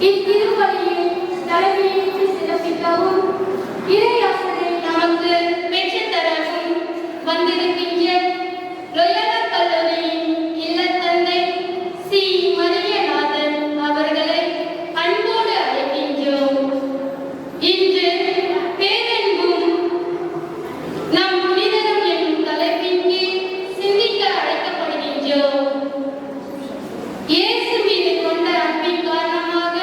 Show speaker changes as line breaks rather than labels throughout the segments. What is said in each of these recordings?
இத்திருப்பலியை தலைமையேற்று சிறப்பிக்கவும் இறையாசனை நமக்கு பெற்றுத் தரவும் வந்திருக்கின்ற லோயோலா கல்லூரியின் இல்லத்தந்தை சி. மரியநாதன் அவர்களை அன்போடு அழைக்கின்றோம். இன்று பேரன்பும் நம் புனிதரும் என்னும் தலைப்பின் கீழ் சிந்திக்க அழைக்கப்படுகின்றோம். இயேசு மீது கொண்ட அன்பின் காரணமாக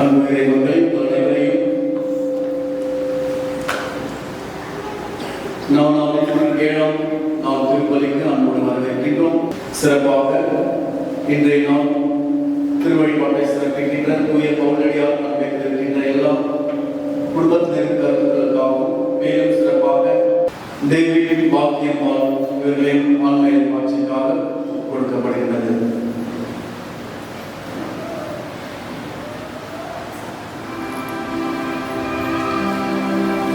அன்புகளை அனைவரையும் நாம் 7ஆம் நாள் திருப்பலிக்கு அன்போடு வரவேற்கின்றோம். சிறப்பாக இன்றைய நாள் திருவழிபாட்டை சிறப்பிக்கின்ற தூய பவுலடியார் நம்பிக்கின்ற எல்லா குடும்பத்தினரின் கருத்துக்களுக்காகவும், மேலும் சிறப்பாக தெய்வீக பாக்கியம்மாள் இவர்களின் ஆன்மீக ஆட்சிக்காக கொடுக்கப்படுகின்றது.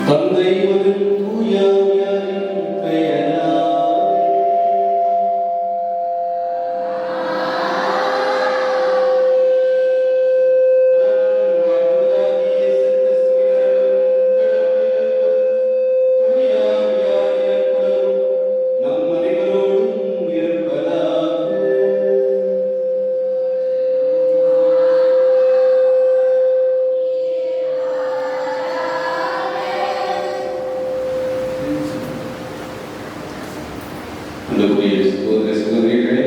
தந்தை மகன் தூய ஆவியாரின் பெயராலே நம் அனைவரோடும் இருப்பதாக. அன்புக்குரிய சகோதர சகோதரிகளே,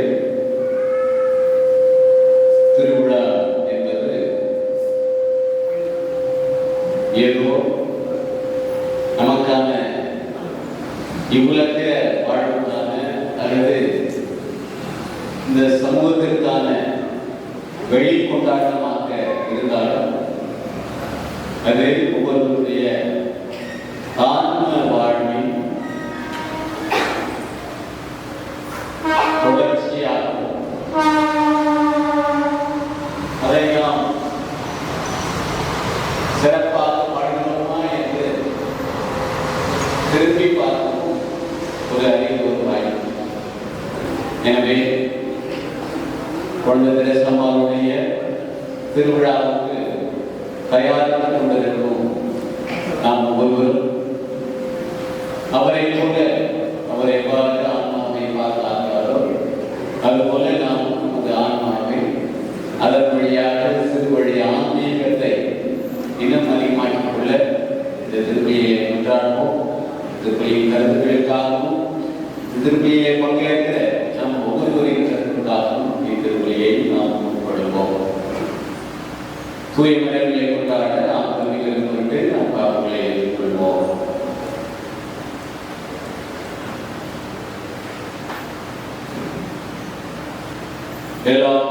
திருவிழா என்பது ஏதோ நமக்கான இவ்வுலக வாழ்வுக்கான அல்லது இந்த சமூகத்திற்கான வெளி கொண்டாட்டமாக இருந்தாலும் அது ஒவ்வொருவருடைய ஆன்ம வாழ்வின் தொடர்ச்சியாகும். அதை நாம் சிறப்பாக பாடுகிறோமா என்று திரும்பி பார்க்கவும் ஒரு அறிவு வாய்ப்பு. எனவே குழந்தை தெரேசாவுடைய திருவிழாவுக்கு தயாரித்துக் கொண்டிருக்கும் நாம் ஒவ்வொருவரும் அவரை போல அவர் எவ்வாறு ஆன்மாவை பார்த்தார்களோ அதுபோல நாம் நமது ஆன்மாவை அதன் வழியாக சிறு வழி ஆன்மீகத்தை இன்னும் அதிகமாக்கிக் கொள்ள இந்த திருப்பலியை கொண்டாடுவோம். திருப்பலியின் கருத்துக்களுக்காகவும் திருப்பலியை பங்கேற்கிற நம் ஒவ்வொருவரின் கருத்துக்காகவும் இத்திருப்பலியை நாம் முற்படுவோம். தூய மலர்களை கொண்டாட நாம் கருவிகள் கொண்டு நாம் பாவங்களை எதிர்கொள்வோம். எல்லாம்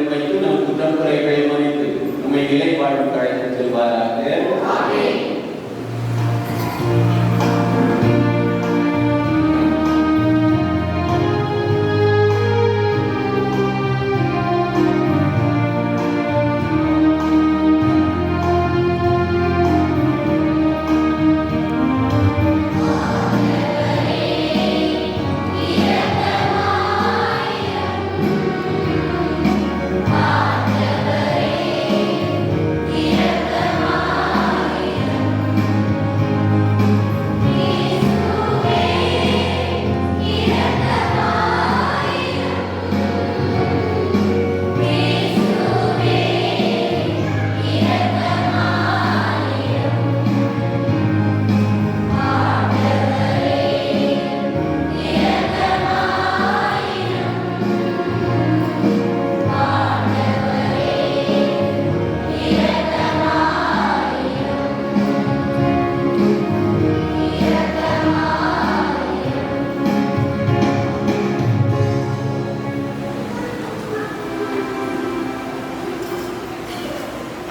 வைத்து நம் குற்றங்குறைகளை மன்னித்து நம்மை நிலை வாழ்வு அழைத்து செல்வாராக.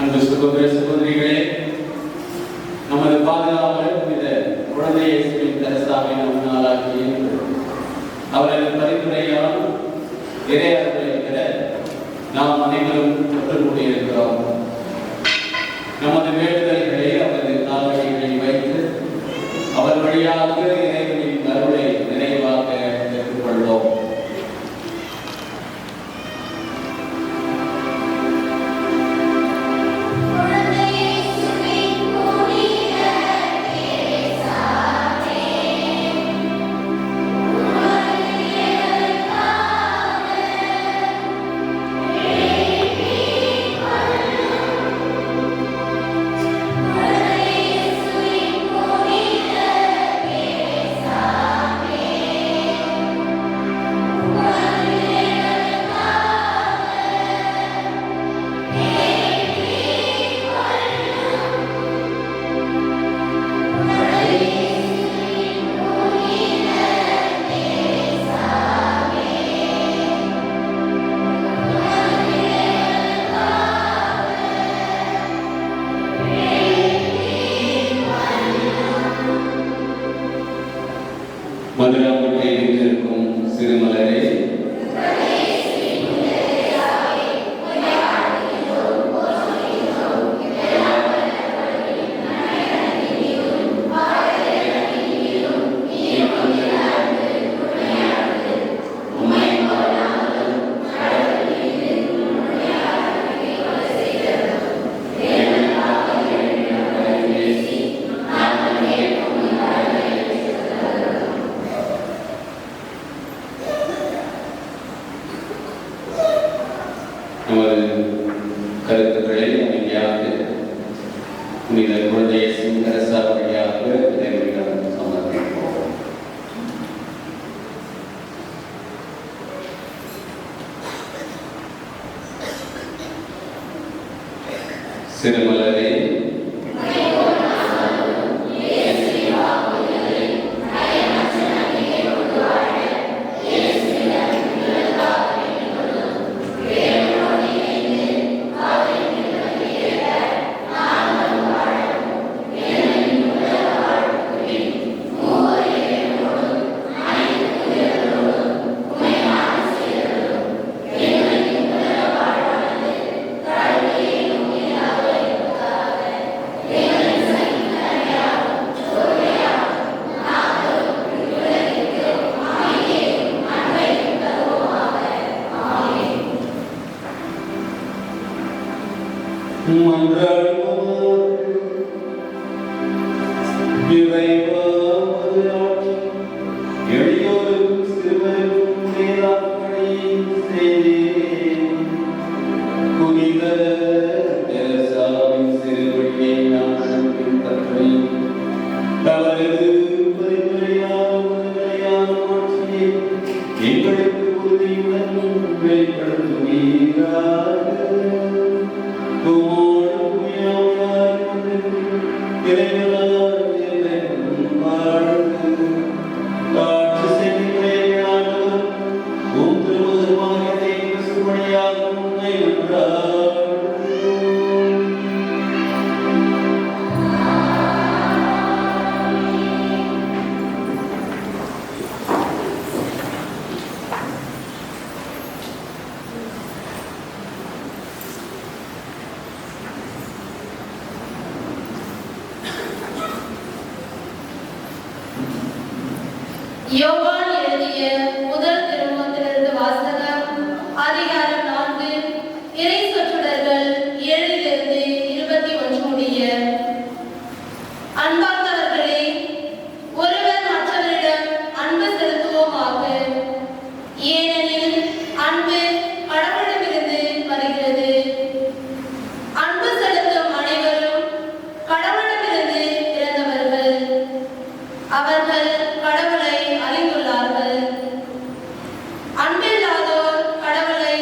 அன்பு சகோதர சகோதரிகளே, நமது பாதுகாவலர் புனித குழந்தை இயேசுவின் தெரேசாவை நம் நாளாக்கி அவரது பரிந்துரையால் இறையாளர்களை பெற நாம் அனைவரும் ஒற்றுக்கூடியிருக்கிறோம். நமது வேண்டுதல்களை அவரது கால்வழிகளில் வைத்து அவர் வழியாக இறைவனின் அருளை நிறைவாக பெற்றுக்கொள்வோம்.
Thank you.
கருத்துக்களை அமைதியாக புனித குழந்தைய சிங்கரசா வழியாக இறைவனிடம் சமர்ப்பிப்போம். சிறுமலரே
யோவான் எழுதிய முதல் திருமுகத்திலிருந்து வாசகம். அதிகாரம் 4, இறை சொற்றொடர்கள் 7 21 முடிய. அன்பார்ந்தவர்களே, ஒருவர் மற்றவரிடம் அன்பு செலுத்துவோமாக. ஏனெனில் அன்பு கடவுளிடமிருந்து வருகிறது. அன்பு செலுத்தும் அனைவரும் கடவுளிடமிருந்து பிறந்தவர்கள். அவர்கள் கடவுளை அறிந்துள்ளார்கள். அன்பில்லாதோர் கடவுளை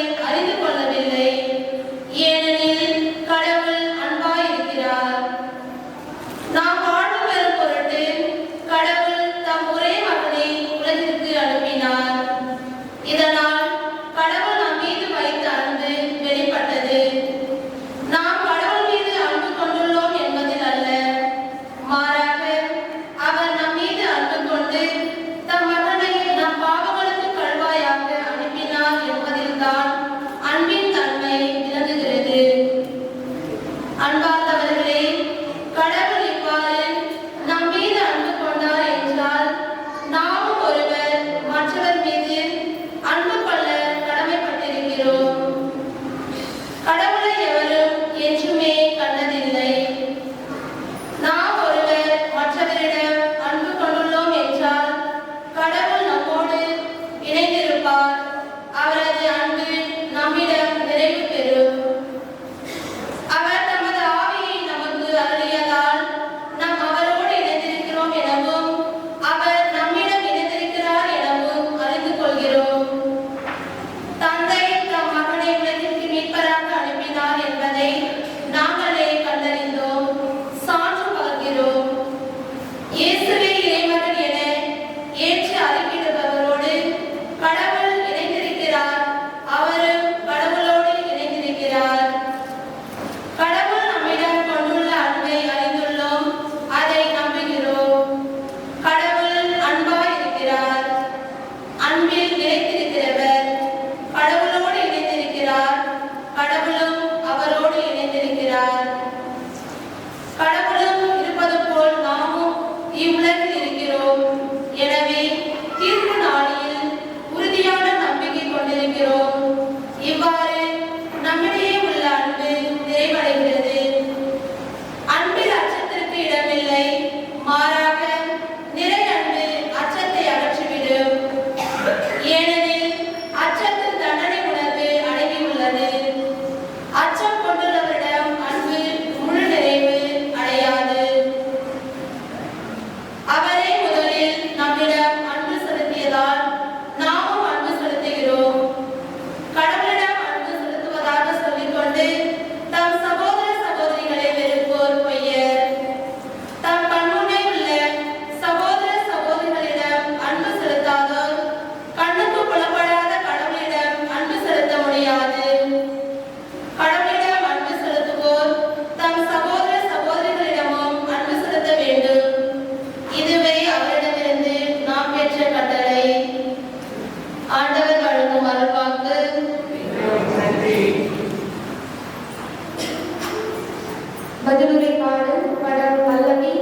பதிலுரை பாடல் படம் பல்லவி.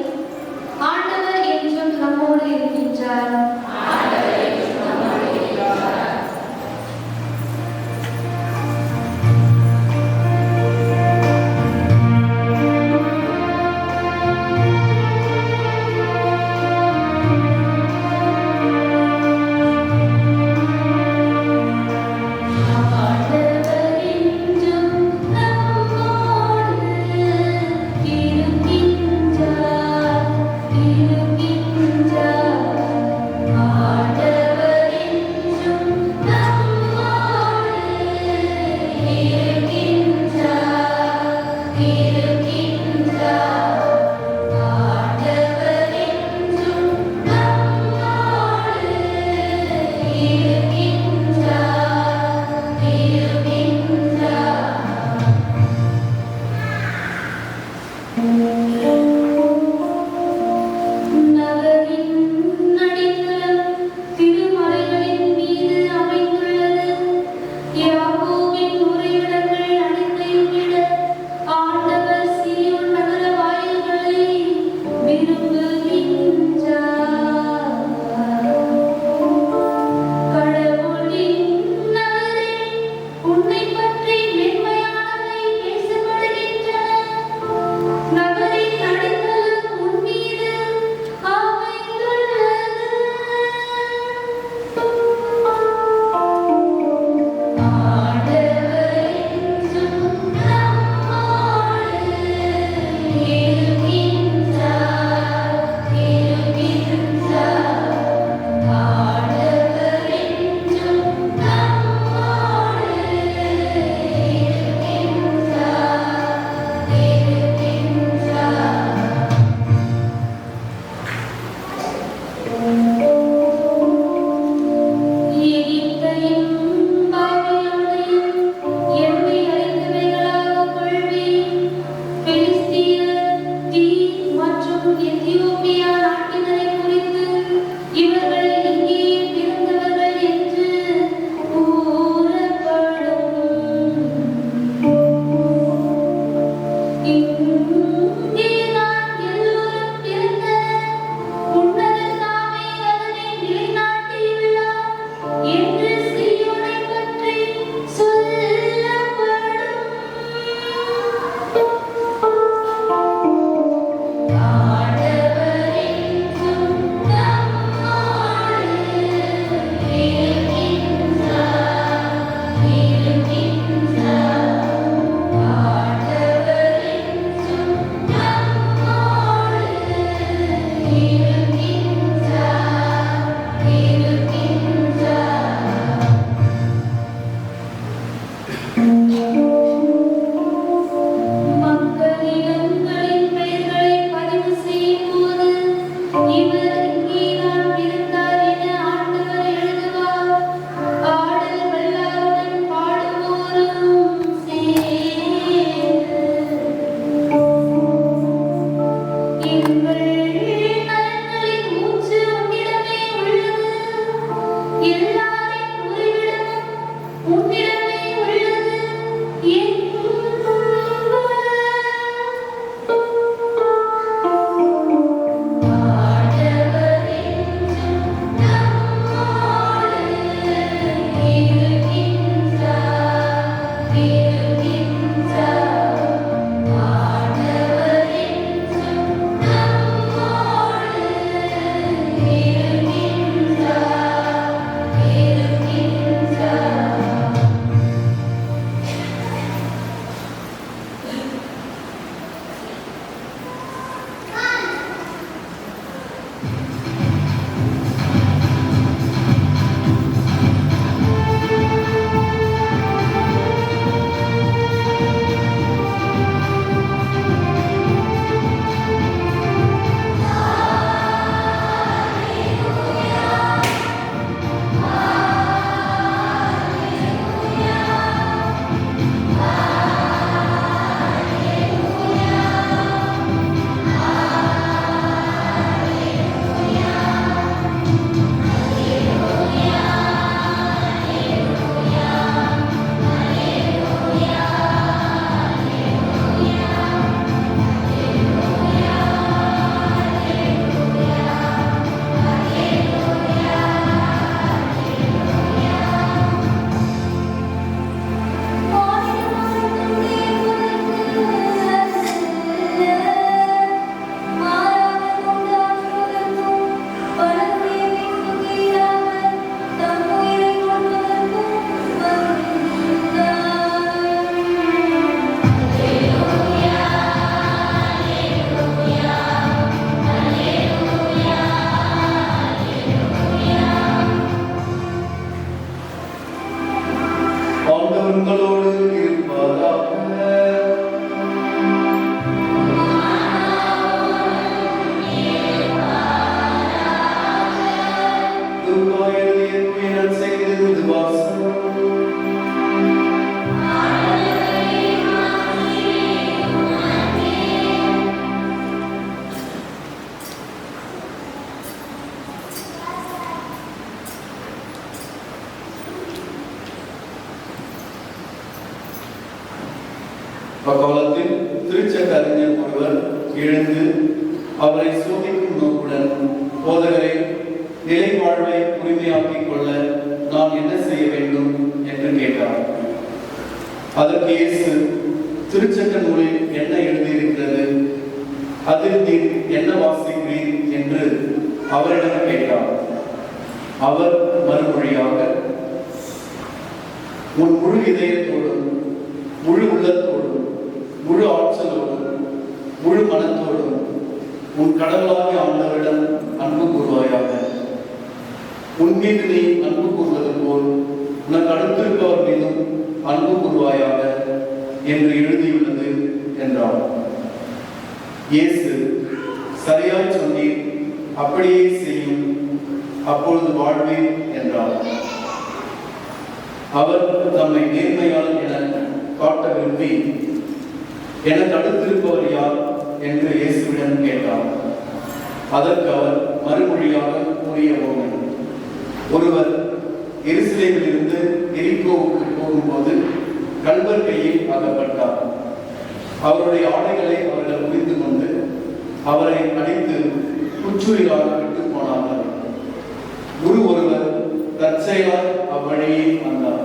ஆண்டவர் என்றும் நம்மோடு இருக்கின்றார். உன்னை பற்றி மென்மையானவை பேசப்படுகின்றன. நகரின்
அக்காலத்தில் திருச்சட்ட அறிஞர் ஒருவர் எழுந்து அவரை சோதிக்கும் நோக்குடன், போதகரை, நிலை வாழ்வை உரிமையாக்கிக் கொள்ள நான் என்ன செய்ய வேண்டும் என்று கேட்டார். அதற்கு இயேசு, திருச்சட்ட நூலில் என்ன எழுதியிருக்கிறது, அதில் நீர் என்ன வாசிக்கிறீர் என்று அவரிடம் கேட்டார். அவர் மறுமொழியாக, உன் முழு இதயத்தோடும், முழு உள்ளத்தோடும், முழு ஆற்றலோடும், முழு மனத்தோடும் உன் கடவுளாகிய ஆண்டவரிடம் அன்பு கூறுவாயாக. உன் மீது நீ அன்பு கூறுவது போல் உனக்கு அடுத்திருப்பவர் மீதும் அன்பு கூறுவாயாக என்று எழுதியுள்ளது என்றார். இயேசு, சரியாய் சொன்னீர், அப்படியே செய்யும், அப்பொழுது வாழ்வீர் என்றார். அவர் தம்மை நேர்மையாளர் என காட்ட விரும்பி, எனக்கு அடுத்திருப்பவர் யார் என்று இயேசுவிடம் கேட்டார். அதற்கு அவர் மறுமொழியாக கூறிய போது, ஒருவர் எருசலேமில் இருந்து எரிகோவுக்கு போகும்போது கள்வர் கையில் அகப்பட்டார். அவருடைய ஆடைகளை அவர்கள் புரிந்து கொண்டு அவரை அடித்து குற்றுயிராக விட்டு போனார்கள். குரு ஒருவர் தற்செயலால் அவ்வழியே வந்தார்.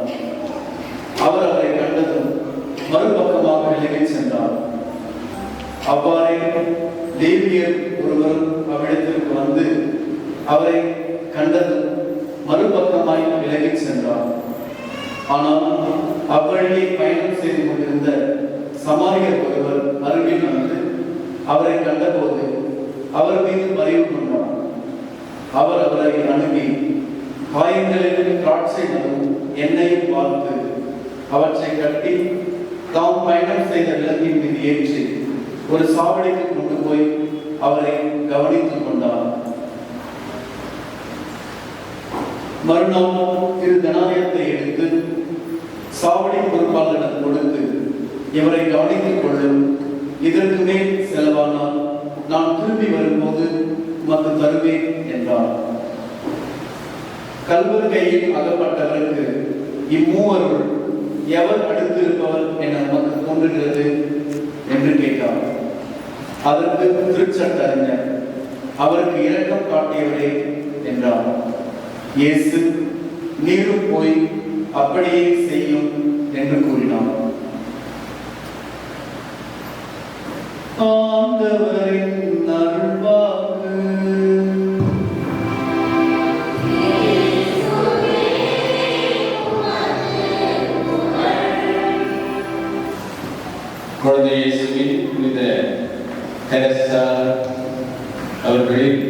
அவர் அவரை கண்டதும் மறுபக்கமாக விலகிச் சென்றார். அவ்வாறே லேவியர் ஒருவர் அவ்விடத்திற்கு வந்து அவரை கண்டதும் மறுபக்கமாய் விலகிச் சென்றார். ஆனால் அவ்வழியை பயணம் செய்து கொண்டிருந்த சமாரியர் ஒருவர் அருகில் வந்து அவரை கண்டபோது அவர் மீது பரிவு கொண்டார். அவர் அவரை அணுகி காயங்களில் திராட்சை மதும் எண்ணெயும் பார்த்து அவற்றை கட்டி தாம் பயணம் செய்த விலங்கின் மீது ஏற்றி ஒரு சாவடிக்கு கொண்டு போய் அவரை கவனித்துக் கொண்டார். மறுநாள் திரு தனாயத்தை எடுத்து சாவடி பொறுப்பாளரிடம் கொடுத்து, இவரை கவனித்துக் கொள்ளும், இதற்கு மேல் செலவானால் நான் திரும்பி வரும்போது உமக்கு தருவேன் என்றார். கள்வர் கையில் அகப்பட்டவருக்கு இம்மூவருள் எவர் அடுத்திருப்பவர் என நமக்கு தோன்றுகிறது என்று கேட்டார். அதற்கு திருச்சட்ட அறிஞர், அவருக்கு இரக்கம் காட்டியவரே என்றார். இயேசு, நீரும் போய் அப்படியே செய்யும் என்று கூறினார். ஆண்டவரின் அருள்வாக்கு.
குழந்தை இயேசுவின் புனித தெரசா அவர்களின்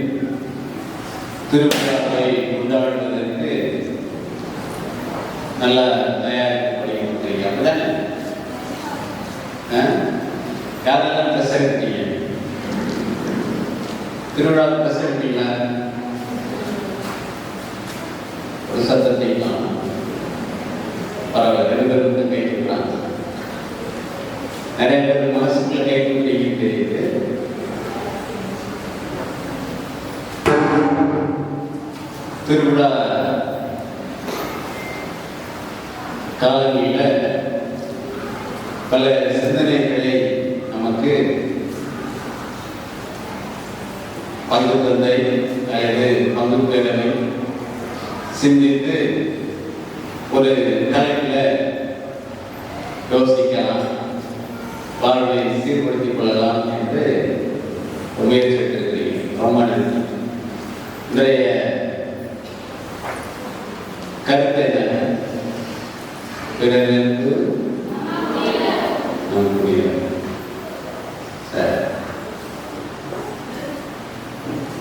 திருவிழாவை கொண்டாடுவதற்கு நல்ல தயாரிக்கப்படுகிறது. அப்படிதானே? யாரெல்லாம் ட்ரெஸ் எடுத்தீங்க? திருவிழா ட்ரெஸ் எடுத்தீங்களா? ஒரு சத்தத்தையும் பரவாயில்ல, 2 பேர் வந்து கேட்கலாம். நிறைய பேர் மனசுக்குள்ள கேட்க தெரியுது. திருவிழா காலங்களில் பல சிந்தனைகளை நமக்கு பங்கு தந்தை அல்லது பங்கு பேரவை சிந்தித்து ஒரு தலைப்பில் யோசிக்கலாம், வாழ்வை சீர்படுத்திக் கொள்ளலாம் என்று முயற்சி எடுத்திருக்கிறீர்கள். ரொம்ப நன்றி. இன்றைய கருத்தை பிறருக்கு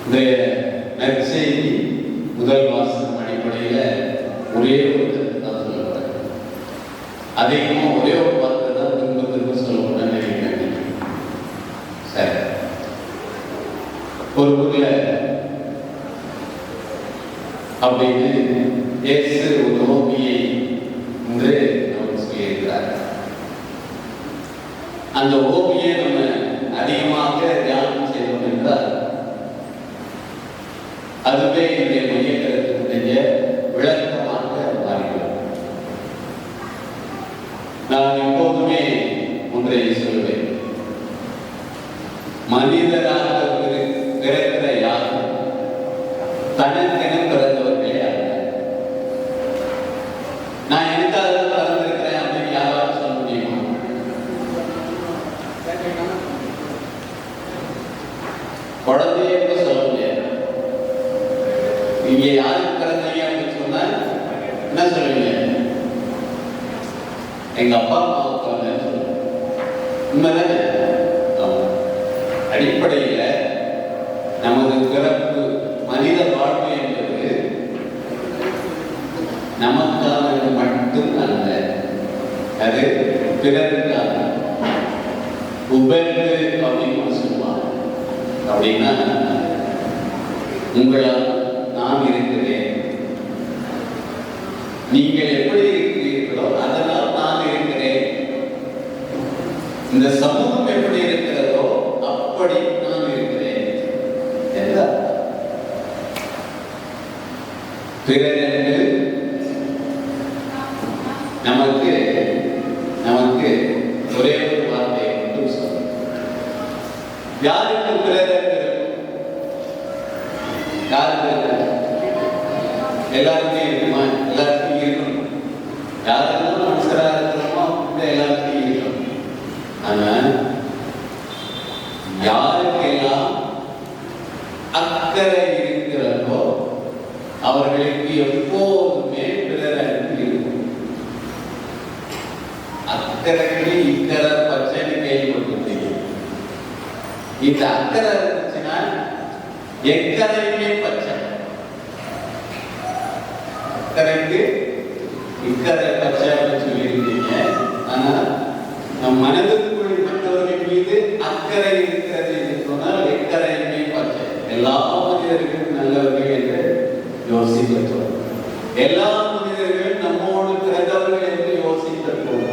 இன்றைய நற்செய்தி முதல் வாசகம் அடிப்படையில் ஒரே ஒரு கருத்து தான் சொல்லப்படுறது. அதிகமாக ஒரே ஒரு வார்த்தை தான் திரும்ப திரும்ப சொல்லப்பட நினைக்கிறேன். சரி, ஒரு ஊர்ல அப்படின்னு இயேசு ஒரு ஓவியை என்று நமக்கு சொல்லியிருக்கிறார். அந்த ஓவியை நம்ம அதிகமாக தியானம் செய்தோம் என்றால் அதுவே என்னுடைய மைய கருத்தினுடைய விளக்கமாக மாறிவிடும். நான் எப்போதுமே ஒன்றை சொல்லுவேன். மனிதராக பிறக்கிற யாரும் தனக்கென பிறந்தவர்களே அல்ல. நான் எனக்காக பிறந்திருக்கிறேன் அப்படின்னு யாராவது சொல்ல முடியுமா? குழந்தைய கூட சொல்ல முடியாது. இங்க யாருக்கு பிறந்தீங்க அப்படின்னு சொன்னா என்ன சொல்லுவீங்க? எங்க அப்பா அம்மாவுக்கு பிறந்தேன்னு சொல்லுவேன். உண்மைதானே? அடிப்படையில நமது பிறப்பு மனித வாழ்வு என்பது நமக்கானது மட்டும் அல்ல, அது பிறருக்கான உபந்து அப்படின்னு சொல்லுவாங்க. அப்படின்னா உங்களால் நான் இருக்கிறேன், நீங்கள் எப்படி இருக்கிறீர்களோ அதனால் நான் இருக்கிறேன், இந்த சமூகம் எப்படி இருக்கிறதோ அப்படி நான் இருக்கிறேன். பிறரென்று நமக்கு நமக்கு ஒரே ஒரு வார்த்தையை மட்டும் சொல்லும். யாருக்கு பிறரென்று? யாருக்கு? எல்லாருமே இருக்குமா? எல்லாருக்கும் இருக்கணும். யாரெல்லாம் மனுஷராக இருக்கிறோமோ எல்லாருக்கும் இருக்கணும். ஆனா யாருக்கெல்லாம் அக்கறை இருக்கிறதோ அவர்களுக்கு எப்போதுமே பிறரன்பு இருக்கும். அக்கறைக்கு இக்கரை பச்சைன்னு கேள்விப்பட்டிருக்கீங்க. இந்த அக்கறை இருந்துச்சுன்னா எக்கரையுமே பச்சை. அக்கறைக்கு இக்கரை பச்சைன்னு சொல்லியிருக்கீங்க. ஆனா நம் மனதுக்குள் மற்றவர்கள் மீது அக்கறை இருக்கிறது என்று சொன்னால் எக்கரையுமே பச்சை. எல்லா மனிதர்களும் நல்லவர்கள் என்று யோசிக்கட்டும். எல்லா மனிதர்களும் நம்மோடு பிறந்தவர்கள் என்று யோசிக்கட்டும்.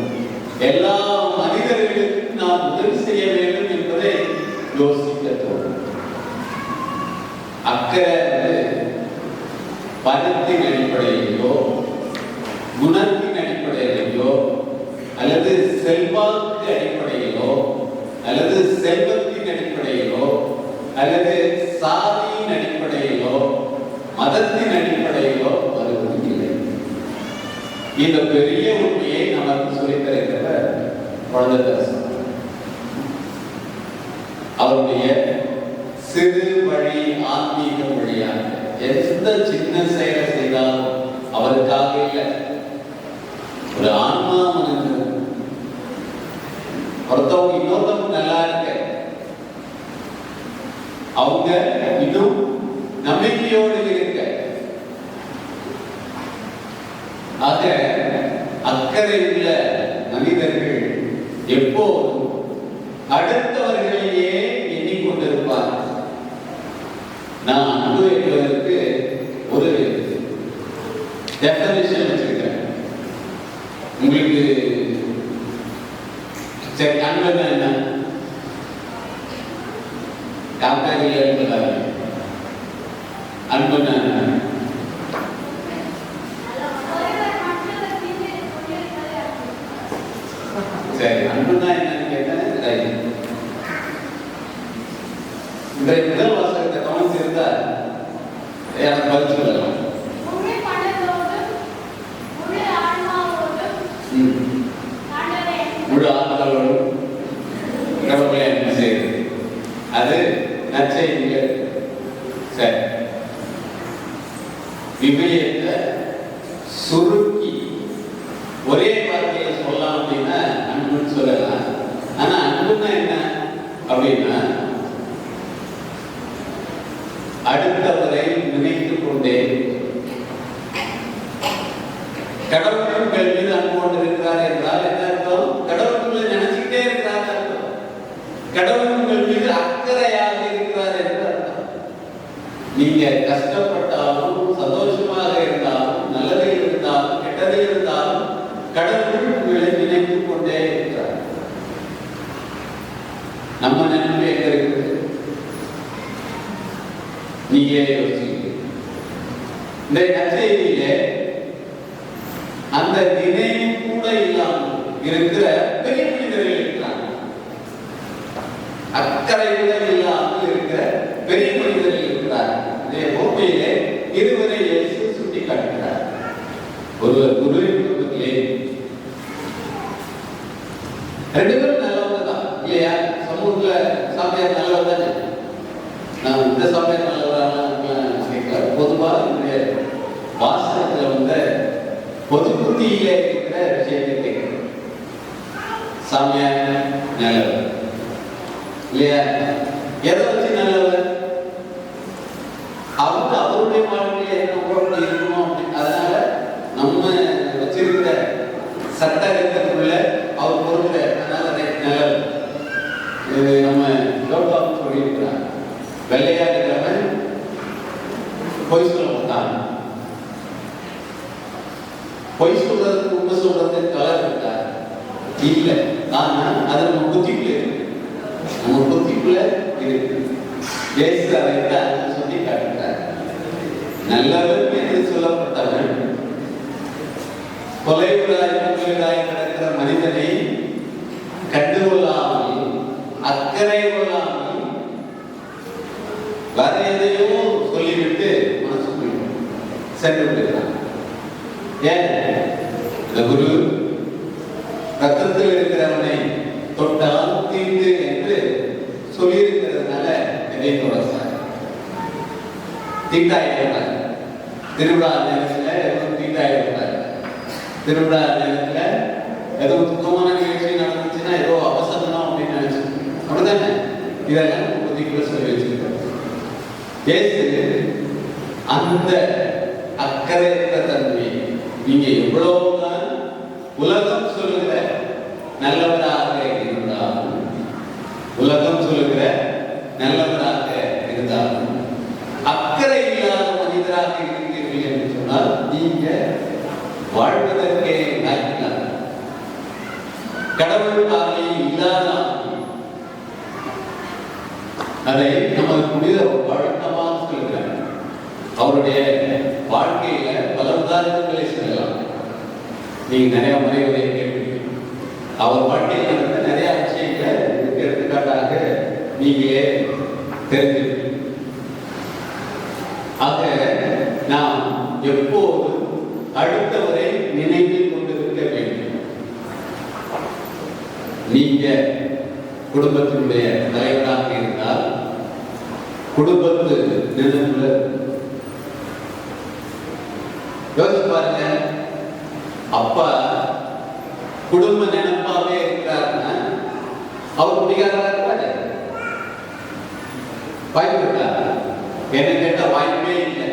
எல்லா மனிதர்களுக்கும் நாம் உதவி செய்ய வேண்டும் என்பதை யோசிக்கட்டும். அக்கறை பணத்தின் அடிப்படையிலோ குணத்தின் அடிப்படையிலோ அல்லது செல்வாக்கு அடிப்படையிலோ அல்லது செல்வத்தின் அடிப்படையிலோ அல்லது சாதியின் அடிப்படையிலோ மதத்தின் அடிப்படையிலோ வருவதில்லை. இந்த பெரிய உண்மையை நமக்கு சொல்லித் தருகிற குழந்தை தரிசனம் அவருடைய சிறு வழி ஆன்மீக வழியாக எந்த சின்ன செயலை செய்தாலும் அவருக்காக இல்லை, ஒரு ஆன்மா மனிதன் ஒருத்தவங்க இன்னொருத்தவங்க நல்லா இருக்க அவங்க இன்னும் நம்பிக்கையோடு இருக்க. ஆக அக்கறை உள்ள மனிதர்கள் எப்போதும் அடுத்தவர்களையே எண்ணிக்கொண்டிருப்பார். நான் அன்பு என்பதற்கு ஒரு டெஃபினிஷன் வச்சிருக்கேன். உங்களுக்கு சரி, அன்புன்னா என்ன? காப்பாளிகள் என்பதாக அன்புன்னா என்ன? சரி, அன்புன்னா என்னன்னு கேட்டேன். இந்த முதல் வாசகத்தை கவனிச்சு இருந்தா எனக்கு பதில் சொல்லலாம். முழு ஆன்மாவோடும் கடவுளை அன்பு செய்யுது. அது நற்செய்திகள். சரி, விவிலியத்தை சுருக்கி ஒரே வார்த்தையை சொல்லலாம் அப்படின்னா அன்புன்னு சொல்லலாம். ஆனா அன்புன்னா என்ன அப்படின்னா அடுத்தவரை நினைத்துக் கொண்டே கடவுள் உங்கள் மீது அன்பு கொண்டு இருக்கிறார் என்றால் என்ன அர்த்தம்? கடவுள் உங்களை நினைச்சுக்கிட்டே இருக்கிறார் அர்த்தம். கடவுள் உங்கள் மீது அக்கறையாக இருக்கிறார் என்று அர்த்தம். நீங்க கஷ்டப்பட்டாலும் சந்தோஷமாக இருந்தாலும் நல்லதில் இருந்தாலும் கெட்டதில் இருந்தாலும் கடவுள் உங்களை நினைத்துக் கொண்டே இருக்கிறார். நம்ம நினைவு எங்க இருக்குது? நீங்க யோசிச்சு இந்த நற்செய்தியிலே அந்த நினைவு கூட இல்லாமல் இருக்கிற பெரிய மனிதர்கள் இருக்கிறாங்க. அக்கறை கூட இல்லாமல் இருக்கிற பெரிய மனிதர்கள் இருக்கிறார். இதே பூமியிலே இருவரை இயேசு சுட்டி காட்டுகிறார். ஒருவர் குருவின் குடும்பத்திலே ரெண்டு பேரும் நல்லவங்க தான் இல்லையா? சமூகத்துல சாமியார் நல்லவர் தானே. நான் இந்த சாமியார் நல்லவரான கேட்கல. பொதுவாக இந்த வாசகத்துல வந்த பொது புத்தியில இருக்கிற விஷயத்தை கேட்கிறேன். சாமியார் நல்லவர் இல்லையா? எதை வச்சு நல்லவர்? அவங்க அவருடைய வாழ்க்கையில என்ன உறவு இருக்கணும் அப்படின்னு. அதனால நம்ம வச்சிருக்கிற சட்டத்துக்குள்ள அவர் பொறுக்கிற அதனால நல்லவர். இது நம்ம லோகாவும் சொல்லியிருக்கிறார். வெள்ளையா இருக்கிறவன் பொய் சொல்ல மாட்டான். பொய் சொல்றதுக்கு உண்மை சொல்றதுக்கு கலர் இருக்கார் இல்லை. ஆனா அது நம்ம புத்திக்குள்ள இருக்கு. நம்ம புத்திக்குள்ள இருக்கு. இயேசு அதைத்தான் சொல்லி காட்டுகிறார். நல்லவர் என்று சொல்லப்பட்டவன் கொலையுறாய் கிடக்கிற மனிதனை கண்டுகொள்ளாமல் அக்கறை கொள்ளாமல் வர எதையோ சொல்லிவிட்டு மனசுக்குள் சென்று விடுகிறான். ஏன்? இந்த குரு ரத்தத்தில் இருக்கிறவனை தொட்டால் தீண்டு என்று சொல்லியிருக்கிறதுனால எதை தொடர்ந்தார்? தீட்டாயிட்டார். திருவிழா நேரத்தில் எதுவும் தீட்டாயிட்டார். திருவிழா நேரத்தில் ஏதோ துக்கமான நிகழ்ச்சி நடந்துச்சுன்னா ஏதோ அவசரம் அப்படின்னு நினைச்சு அப்படிதானே இதெல்லாம் புத்திக்குள்ள சொல்லி வச்சிருக்காரு. இயேசு அந்த அக்கறையற்ற தன்மை நீங்க எவ்வளவுதான் உலகம் சொல்லுகிற நல்லவராக இருந்தாலும், உலகம் சொல்லுகிற நல்லவராக இருந்தாலும் அக்கறை இல்லாத மனிதராக இருக்கிறீர்கள் என்று சொன்னால் நீங்க வாழ்வதற்கே நாய்க்கிறார். கடவுள் பார்வை இல்லாத அதை நமது புனித வழக்கமாக சொல்கிறார். அவருடைய வாழ்க்கையில பல உதாரணங்களை சொல்லலாம். நீங்க நிறைய முறைகளை கேட்பீங்க. அவர் வாழ்க்கையில் நடந்த நிறைய விஷயங்களை எடுத்துக்காட்டாக நீங்களே தெரிஞ்சுப்பீங்க. ஆக நாம் எப்போது அடுத்தவரை நினைவில் கொண்டிருக்க வேண்டும். நீங்க குடும்பத்தினுடைய தலைவராக இருந்தால் குடும்பத்து நினைவுல யோசிச்சு பாருங்க. அப்பா குடும்ப நினைப்பாவே இருக்கிறாருன்னா அவர் குடிகாரா இருப்பாரு? வாய்ப்பு இருக்கா? என்ன கேட்ட வாய்ப்பே இல்லை.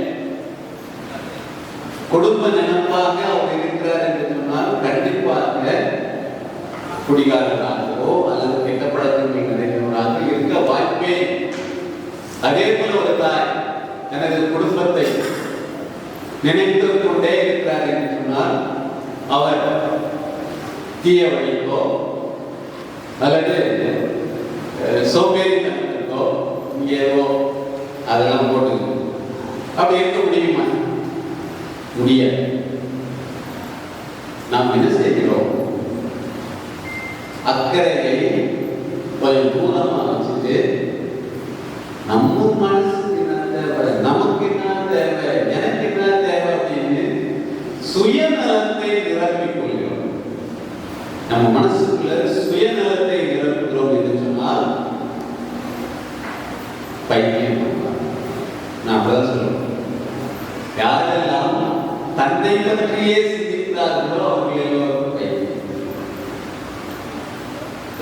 குடும்ப நினைப்பாக அவர் இருக்கிறார் என்று சொன்னால் கண்டிப்பாக குடிகாரனாகவோ அல்லது கெட்ட பழக்கங்கள் நிறைந்தவராக இருக்க வாய்ப்பே. அதே போல ஒரு தாய் எனது குடும்பத்தை நினைத்து கொண்டே இருக்கிறார் என்று சொன்னால் அவர் தீய வழிக்கோ அல்லது சோம்பேறித்தனத்திற்கோ ஏதோ அதெல்லாம் போட்டு அப்படி இருக்க முடியுமா? முடியாது. நாம் என்ன செய்கிறோம்? அக்கறையை கொஞ்சம் தூரமாக வச்சுட்டு நம்ம மனசுக்கு என்ன தேவை, நமக்கு என்ன தேவை, எனக்கு என்ன தேவை அப்படின்னு சுயநலத்தை நிரப்பிக் கொள்கிறோம். நம்ம மனசுக்குள்ள சுயநலத்தை நிரப்புகிறோம் என்று சொன்னால் பைத்தியம். நான் அப்படிதான் சொல்லுவேன். யாரெல்லாம் தன்னை பற்றியே சிந்திக்கிறார்களோ அவர்கள் எல்லோரும் பைத்தியம்.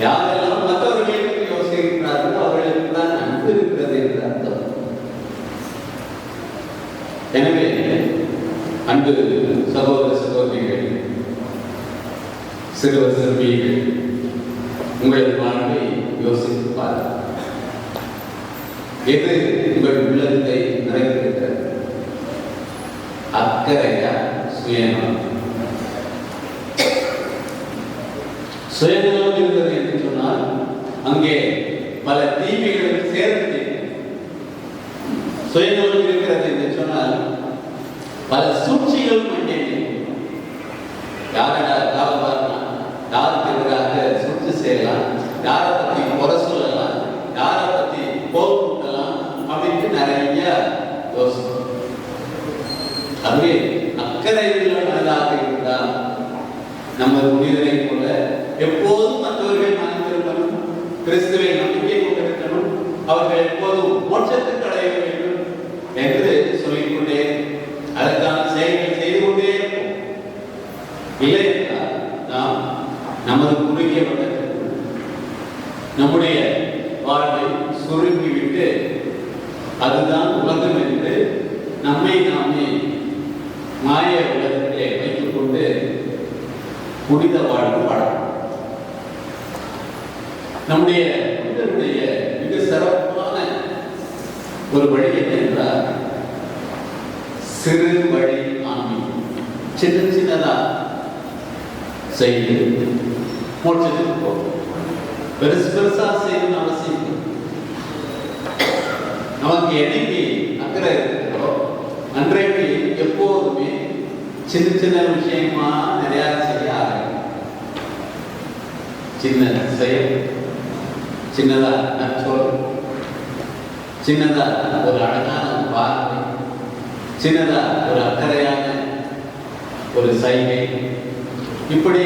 யாரெல்லாம் மற்றவர்களை பற்றி யோசிக்கிறார்களோ அவர்களுக்கு தான் அன்பு இருக்கிறது என்று அர்த்தம். எனவே அன்பு சகோதர சகோதரிகள், சிறுவர் சிறுமிகள், உங்களது வாழ்வை யோசித்து பாருங்கள். எது உங்கள் உள்ளத்தை நிறைந்திருக்கிறது? அக்கறையா சுயநலம்? சுயநலம் இருக்கிறது என்று சொன்னால் அங்கே பல தீமைகளுக்கு சேர்ந்து. சுயநலம் இருக்கிறது என்று சொன்னால் பல சூழ்ச்சிகள் யாரடா காலபாருனா யாருக்கு எதிராக சூழ்ச்சி செய்யலாம், யாரை பற்றி குறை சொல்லலாம், கிறிஸ்துவை நம்பிக்கை கொண்டிருக்கணும், அவர்கள் எப்போதும் மோட்சத்துக்கு அடைய வேண்டும் என்று சொல்லிக்கொண்டே அதற்கான செயல்கள் செய்து கொண்டே இருப்போம். இல்லை என்றால் நாம் நமது குறுகிய வட்டத்திற்குள் நம்முடைய வாழ்வை சுருங்கிவிட்டு அதுதான் உலகம் என்று நம்மை நாமே மாய உலகத்திலே வைத்துக் கொண்டு புனித வாழ்வு வாழலாம். நம்முடைய புனிதனுடைய மிக சிறப்பான ஒரு வழி என்னென்றால் சிறு வழி ஆன்மீகம். சின்ன சின்னதா செய்து மோட்சத்துக்கு போகும். பெருசு பெருசா செய்யணும்னு அவசியம் இல்லை. நமக்கு என்னைக்கு அக்கறை இருக்கிறோ அன்றைக்கு எப்போதுமே சின்ன சின்ன விஷயமா நிறைய செய்ய ஆரம்பிக்கும். சின்ன செயல், சின்னதா நற்சொல், சின்னதா ஒரு அழகான பார்வை, சின்னதா ஒரு அக்கறையான ஒரு சைகை, இப்படி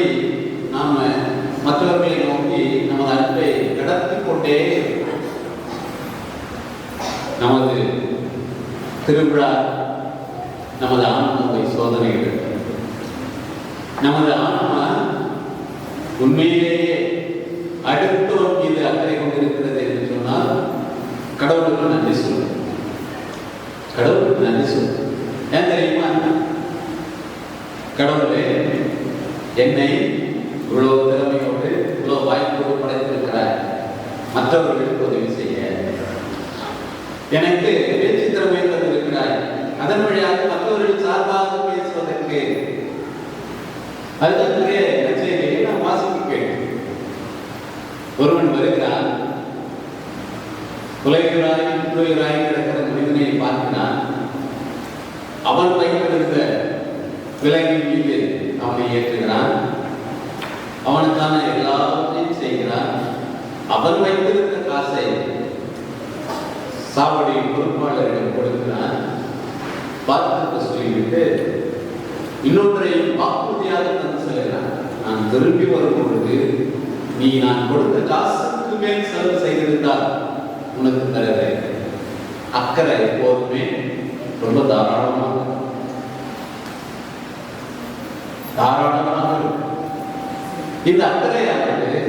நாம மற்றவர்களை நோக்கி நமது அன்பை கடத்தி கொண்டே நமது திருவிழா நமது ஆன்மாவை சோதனைகள். நமது ஆன்மா உண்மையிலேயே அடுத்தோர் மீது அக்கறை கொண்டிருக்கிறது என்று சொன்னால் கடவுளுக்கு நன்றி சொல்லும். கடவுளுக்கு நன்றி சொல்லும். ஏன் தெரியுமா? கடவுளே என்னை இவ்வளவு திறமையோடு இவ்வளவு வாய்ப்போடு படைத்திருக்கிறார், மற்றவர்களுக்கு உதவி செய்ய எனக்கு பேச்சு திறமை தந்திருக்கிறார், அதன் வழியாக மற்றவர்கள் சார்பாக பேசுவதற்கு. அதுதான் நிறைய நற்செய்தியை நாம் வாசிக்க வேண்டும். ஒருவன் வருகிறான், உலகிறாய் கிடக்கிற மனிதனை பார்க்கிறான். அவன் வைத்திருந்த விலங்கின் மீது அவனை ஏற்றுகிறான், அவனுக்கான எல்லாவற்றையும் செய்கிறான். அவன் வைத்திருந்த காசை சாவடி பொறுப்பாளரிடம் கொடுக்கிறான். பார்த்து சொல்லிவிட்டு இன்னொன்றையும் வாக்குறுதியாக தந்து செல்கிறான். நான் திரும்பி வரும் பொழுது நீ நான் கொடுத்த காசுக்கு மேல் செலவு செய்திருந்தால் உனக்கு தருவேன். அக்கறை எப்போதுமே ரொம்ப தாராளமாக இந்த அக்கறையானது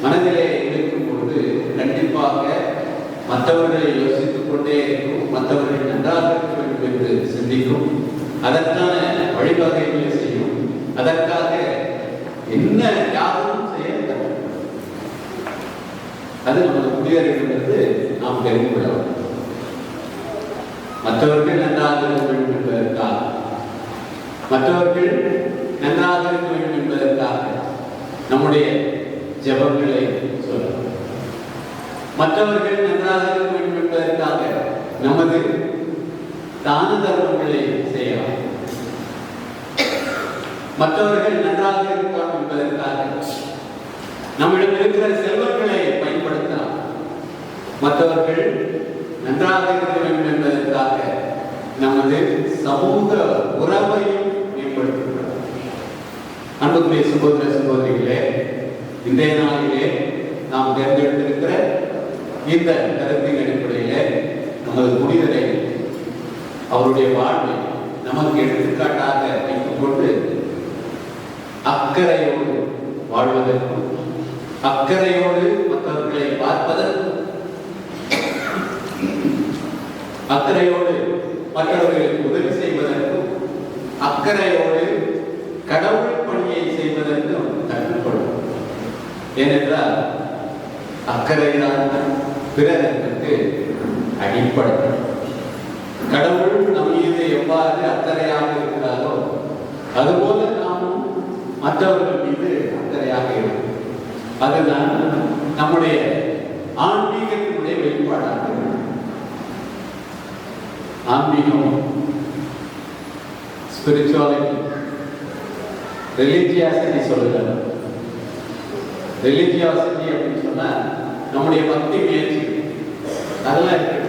மனதிலே இருக்கும் பொழுது கண்டிப்பாக மற்றவர்களை யோசித்துக் கொண்டே இருக்கும், மற்றவர்கள் நன்றாக இருக்க வேண்டும் என்று சிந்திக்கும், அதற்கான வழிவகைகளை செய்யும், அதற்காக என்ன யாரும் செய்ய அது நமது குடியரசிலிருந்து நாம் தெரிந்து கொள்ள வேண்டும். மற்றவர்கள் நன்றாக இருக்க வேண்டும் என்பதற்காக, மற்றவர்கள் நன்றாக இருக்க வேண்டும் என்பதற்காக நம்முடைய ஜெபங்களை சொல்லலாம். மற்றவர்கள் நன்றாக இருக்க வேண்டும் என்பதற்காக நமது தான தர்மங்களை செய்யலாம். மற்றவர்கள் நன்றாக இருக்கலாம் என்பதற்காக நம்மிடம் இருக்கிற செல்வங்களை பயன்படுத்தலாம். மற்றவர்கள் நன்றாக இருக்க வேண்டும் என்பதற்காக நமது சமூக உறவையும் மேம்படுத்துகிறோம். அன்புக்குரிய சகோதர சகோதரிகளே, இன்றைய நாளிலே நாம் தேர்ந்தெடுத்திருக்கிற இந்த கருத்தின் அடிப்படையிலே நமது புனிதரை அவருடைய வாழ்வை நமக்கு எடுத்துக்காட்டாக வைத்துக் கொண்டு அக்கறையோடு வாழ்வதற்கும், அக்கறையோடு மற்றவர்களை பார்ப்பதற்கும், அக்கறையோடு மற்றவர்களுக்கு உதவி செய்வதற்கும், அக்கறையோடு கடவுள் பணியை செய்வதற்கும் கற்றுக்கொள்ளும். ஏனென்றால் அக்கறைதான் பிறருக்கு அடிப்படை. கடவுள் நம் மீது எவ்வாறு அக்கறையாக இருக்கிறாரோ அதுபோல நாமும் மற்றவர்கள் மீது அக்கறையாக இருக்கும். அதுதான் நம்முடைய ஆன்மீகத்தினுடைய வெளிப்பாடாக. ஆன்மீகம், ஸ்பிரிச்சுவாலிட்டி, ரிலிஜியாசிட்டி சொல்லுங்கள். ரிலிஜியாசிட்டி அப்படின்னு சொன்னா நம்முடைய பக்தி முயற்சி அதெல்லாம் இருக்கு.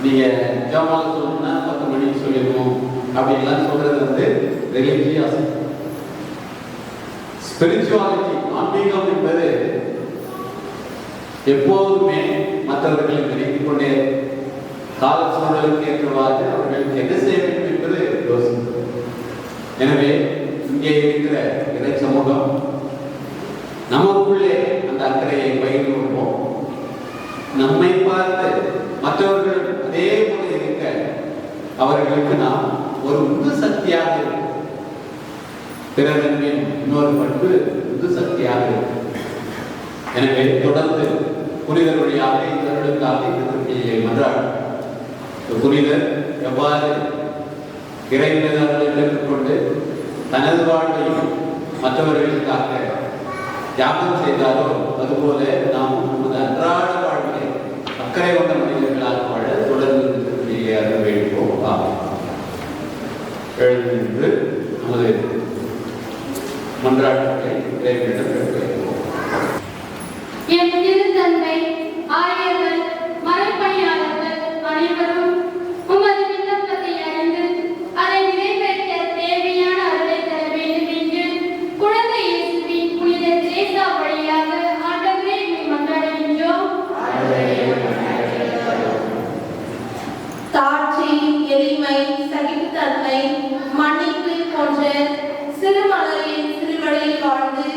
நீங்க ஜாமான் சொல்லணும்னா 10 மணிக்கு சொல்லிடுவோம் அப்படின்லாம் சொல்றது ரிலிஜியாசிட்டி. ஸ்பிரிச்சுவாலிட்டி, ஆன்மீகம் என்பது எப்போதுமே மற்றவர்களை நினைத்துக் கொண்டே கால சூழலுக்கு ஏற்றவாறு அவர்களுக்கு என்ன செய்ய வேண்டும் என்பது யோசிக்கும். எனவே இங்கே இருக்கிற இறை சமூகம் நமக்குள்ளே அந்த அக்கறையை பகிர்ந்து கொள்வோம். நம்மை பார்த்து மற்றவர்கள் அதே போல இருக்க அவர்களுக்கு நாம் ஒரு உந்து சக்தியாக இருக்கும். பிறரின் இன்னொரு பண்பு உந்து சக்தியாக இருக்கும். எனவே தொடர்ந்து புனிதர் வழியாக இவர்களுக்காக இந்த திருப்பதியை மன்றாடும். புனிதர் எவ்வாறு இறைவனை எடுத்துக்கொண்டு தனது வாழ்வையும் மற்றவர்களுக்காக தியாகம் செய்தாரோ அதுபோல நாம் நமது அன்றாட வாழ்விலே அக்கறை கொண்ட மனிதர்களாக வாழ தொடர்ந்து திருப்பதியை அறிய வேண்டுவோம். எழுந்து நமது மன்றாட்டத்தை இறைவனிடம் கேட்கிறோம்.
என் திருத்தந்தை, ஆயர்கள், மறைப்பணியாளர்கள் அனைவரும் உமது விண்ணப்பத்தை அறிந்து அதை நிறைவேற்ற தேவையான அருளை தர வேண்டும் என்று குழந்தை இயேசுவின் புனித திரேசா வழியாக ஆண்டவரே உம்மை மன்றாடுகின்றோம்.
தாட்சி, எளிமை, சகிப்புத்தன்மை, மன்னிப்பு போன்ற சிறுமலரின் சிறுவழியில் வாழ்ந்து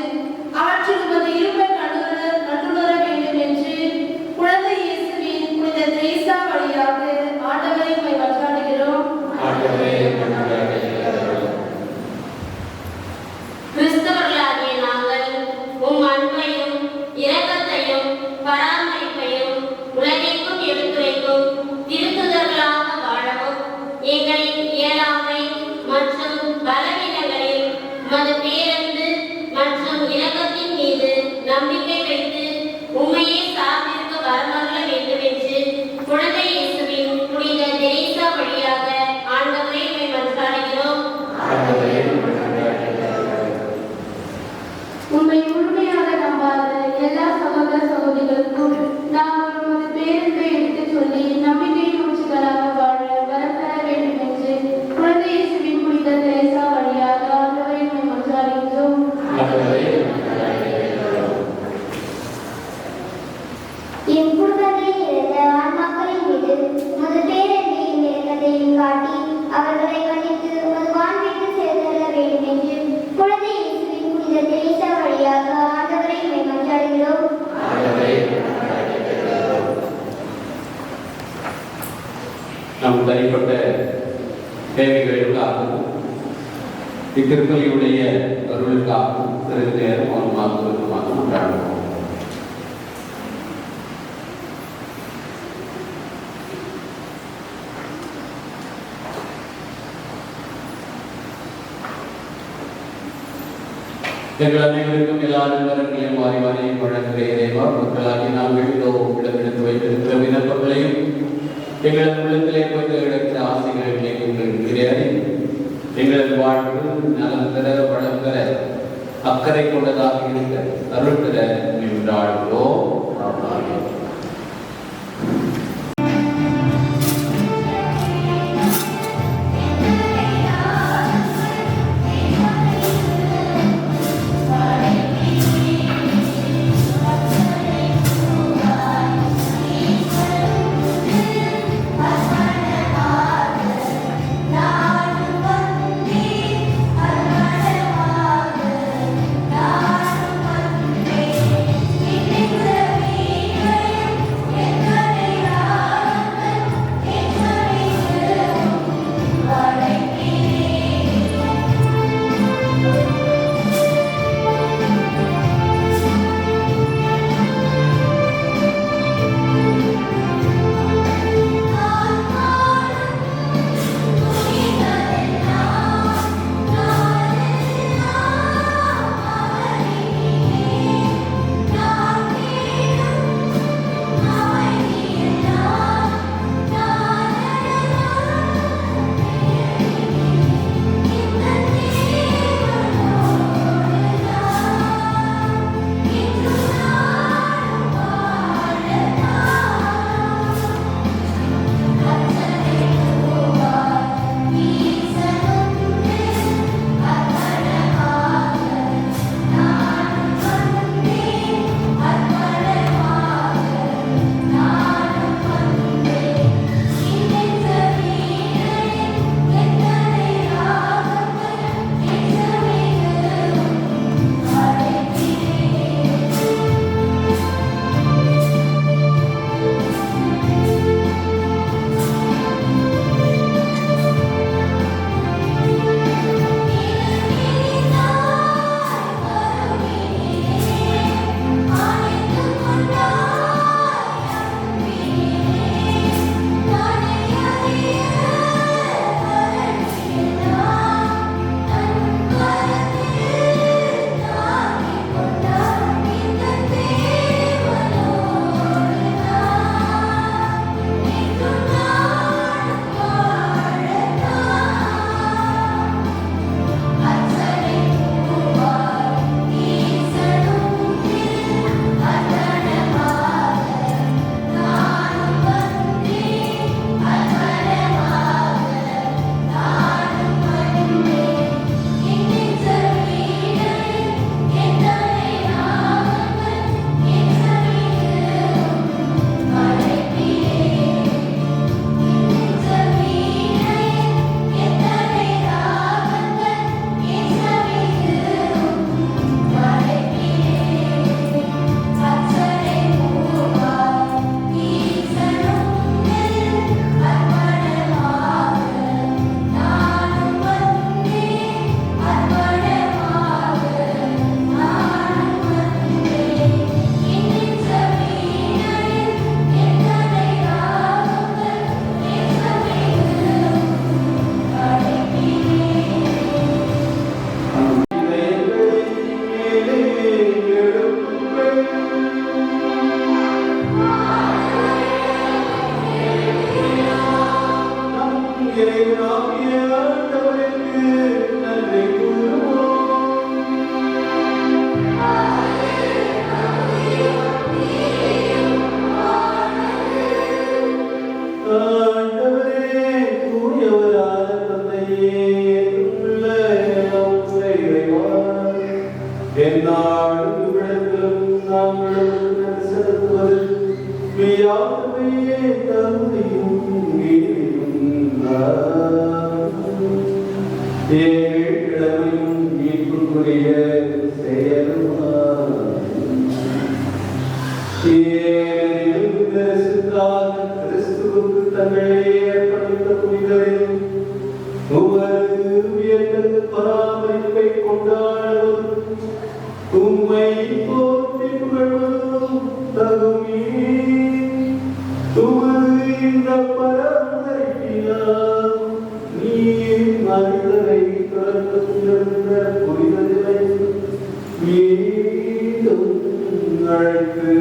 அவற்றில் உமது இருப்பை கண்டுணர வேண்டும் என்று குழந்தை இயேசுவின் புனித திரேசா வழியாக ஆண்டவரை உம்மை மன்றாடுகிறோம்.
கிறிஸ்தவர்களாகிய நாங்கள் உம் அன்பையும் இரக்கத்தையும் பராமரிப்பையும் உலகிற்கும் எடுத்துரைக்கும் திருத்துதர்களாக வாழவும் எங்களின் இயலாமை மற்றும் பலவீனங்களில் உமது பேரன்பு மற்றும் இரக்கத்தின் மீது நம்பிக்கை வைத்து உம்மையே சார்ந்திருக்க வரமருள வேண்டும் என்று குழந்தை இயேசுவின் புனித தெரேசா வழியாக ஆண்டவரை உம்மை மன்றாடுகிறோம்.
உம்மை முழுமையாக நம்பாத எல்லா சகோதர சகோதரிகளுக்கும் நாங்கள் உமது பேரன்பை எடுத்துச் சொல்லி நம்பிக்கை மூச்சுகளாக வாழ வரம் தர வேண்டும் என்று குழந்தை இயேசுவின் புனித தெரேசா வழியாக ஆண்டவரை உம்மை மன்றாடுகின்றோம்.
என் குடும்பத்தில் இருந்த ஆன்மாக்களின் மீது உமது பேரன்பையும் இரக்கத்தையும் காட்டி அவர்களை மன்னித்து உமது வாழ்விற்கு சேர்த்தள்ள வேண்டும் என்று குழந்தை இயேசுவின் புனித தெரேசா வழியாக ஆண்டவரை உம்மை மன்றாடுகிறோம்.
நம் தனிப்பட்ட தேவைகளுக்காகவும் இத்திருப்பலியுடைய அருளுக்காகவும் சிறிது நேரம் மௌனமாக கொண்டாடுவோம். எங்கள் அனைவருக்கும் எல்லாரும் வரங்களையும் வாரி வாரியும் வழங்குகிற இறைவா, மக்களாகி நாங்கள் இதோ இடமெடுத்து வைத்திருக்கிற விண்ணப்பங்களையும் எங்களது உள்ளத்திலே போய்த்து எடுக்கிற ஆசைகளை உங்களுக்கு எங்களது வாழ்வு நலம் பெற வளம் பெற அக்கறை கொண்டதாக இருக்க அருள் பெற நின்றாடுவோம்.
Thank you.
யாவையே தகுதியும் ஏழையும் மீட்புக்குரிய செயலுமாய் கிறிஸ்துவுக்கு தங்களை ஏற்படுத்த புனிதரின் உமது உயர்ந்த பராமரிப்பை கொண்டாடுவதும் உம்மை போற்றி புகழ்வதும் தகுமே. உமது இந்த பராமரிப்பினால் நீர் மனிதரை தொடர்ந்து புகழ்ந்த புனிதர்களை மீண்டும் அழைத்து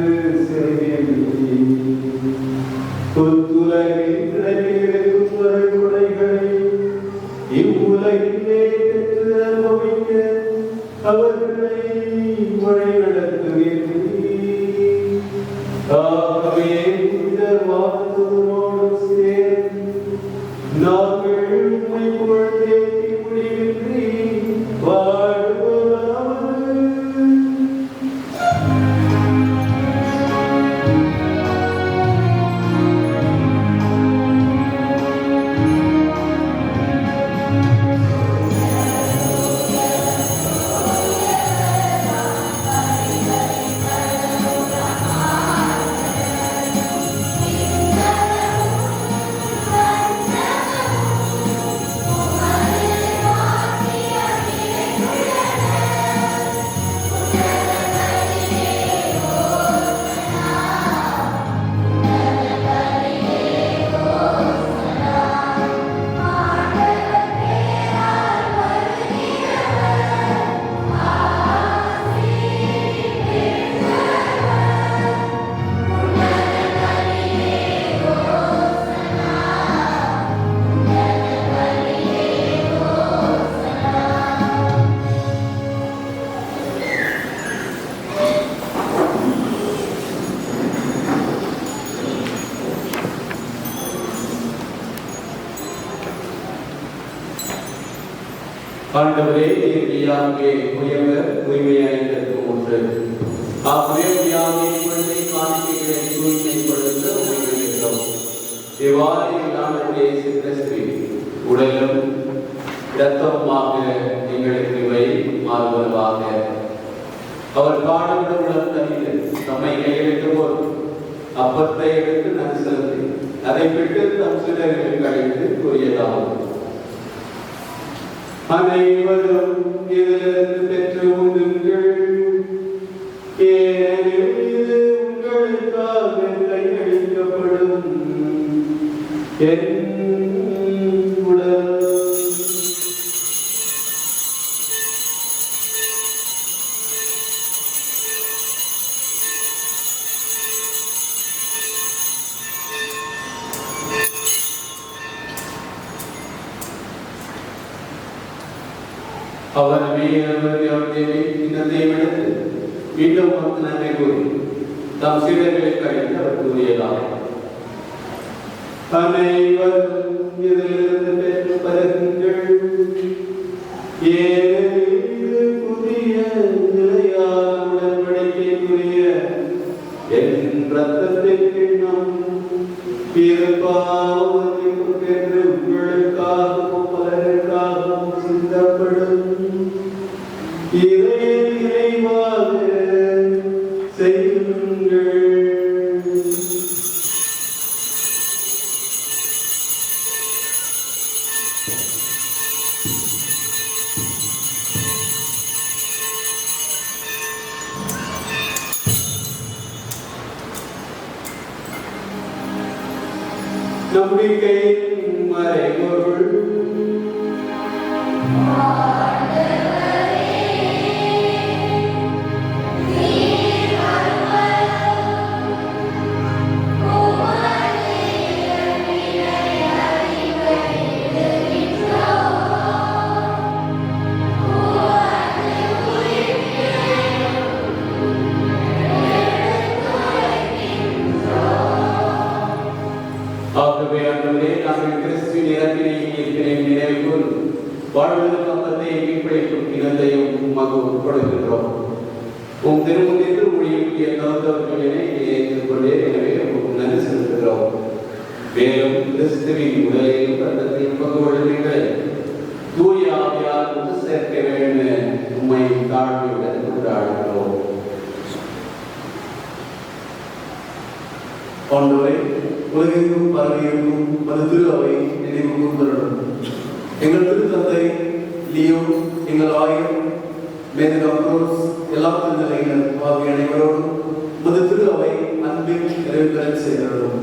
புத்துலகில் கிடைக்கும் கொடைகளை இவ்வுலகிலே பெற்று அனுபவிக்க அவர்களை வழிநடத்துகிறீர். ஆகவே புனிதர் வாழ்த்துவதோடு சேர்ந்து நாங்கள் உம்மை புகழ்ந்தேத்தி முடிவின்றி வாழ்வதாவது. ஆண்டவரே, நீர்மையாகவே உயர்வர் உரிமையாயிருக்கும் ஒன்று. அவ்வுயர்மையாகவே குழந்தை காணிக்கைகளை தூய்மைப்படுத்த உதவுகிறோம். இவ்வாறு ஆண்டவரே கிறிஸ்து உடலும் இரத்தமாக எங்களுக்கு இவை மாறுவதாக. அவர் பாடுபடும் உடல் தனியில் நம்மை கையெழுத்துவோர் அப்பத்தை எடுத்து நன் செலுத்தி அதை விட்டு தம் சிலர்களுக்கு அழைத்து கூறியதாகும். அனைவரும் இதிலிருந்து பெற்று உண்ணுங்கள், ஏனெனில் இது உங்களுக்காக கையளிக்கப்படும் என் உடல். அவர் இன்னத்தை எடுத்து மீண்டும் நன்மை கூறி தம் சீடர்களுக்கு அழைத்து அவர் கூறியதாகும். அனைவரும் இதிலிருந்து பெற்று பருகுங்கள், ஏனெனில் இது புதிய நிலையான உடன்படிக்கைக்குரிய என் இரத்தத்தின் கிண்ணம். இது பாவமன்னிப்பு பெற்று உங்களுக்காகவும் பலருக்காகவும் சிந்தப்படும். இதை நினைவாக செய்யுங்கள். நம்பிக்கையின் மறைபொருள். ஆகவே ஆண்டவரே, நாங்கள் கிறிஸ்துவின் இறப்பினை நினைவுகூர் வாழ்வதற்கு அப்பத்தை மீட்பளிக்கும் இனத்தையும் உமக்கு கொடுக்கின்றோம். உம் திருமுகத்தில் மொழியுடைய கலந்தவர்களினை ஏற்றுக்கொண்டே. எனவே உங்களுக்கு நன்றி
மேலும் கிறிஸ்துவின் உடலையும் ரத்தத்தையும் பங்குகொள்ளுங்கள். தூய ஆவியால் ஒன்று சேர்க்க வேண்டும் உம்மை தாழ்மையுடன் கொண்டாடுகிறோம்.
ஆண்டவரே, உலகெங்கும் பரவியிருக்கும் மது திரு அவை நினைவு கூர்ந்தருளும். எங்கள் திருத்தந்தை லியோ, எங்கள் ஆயர் மேதக அம்ப்ரோஸ், எல்லா திருநிலையினர் ஆகிய அனைவரோடும் மது திரு அவை அன்பின் நிறைவேற செய்தருளும்.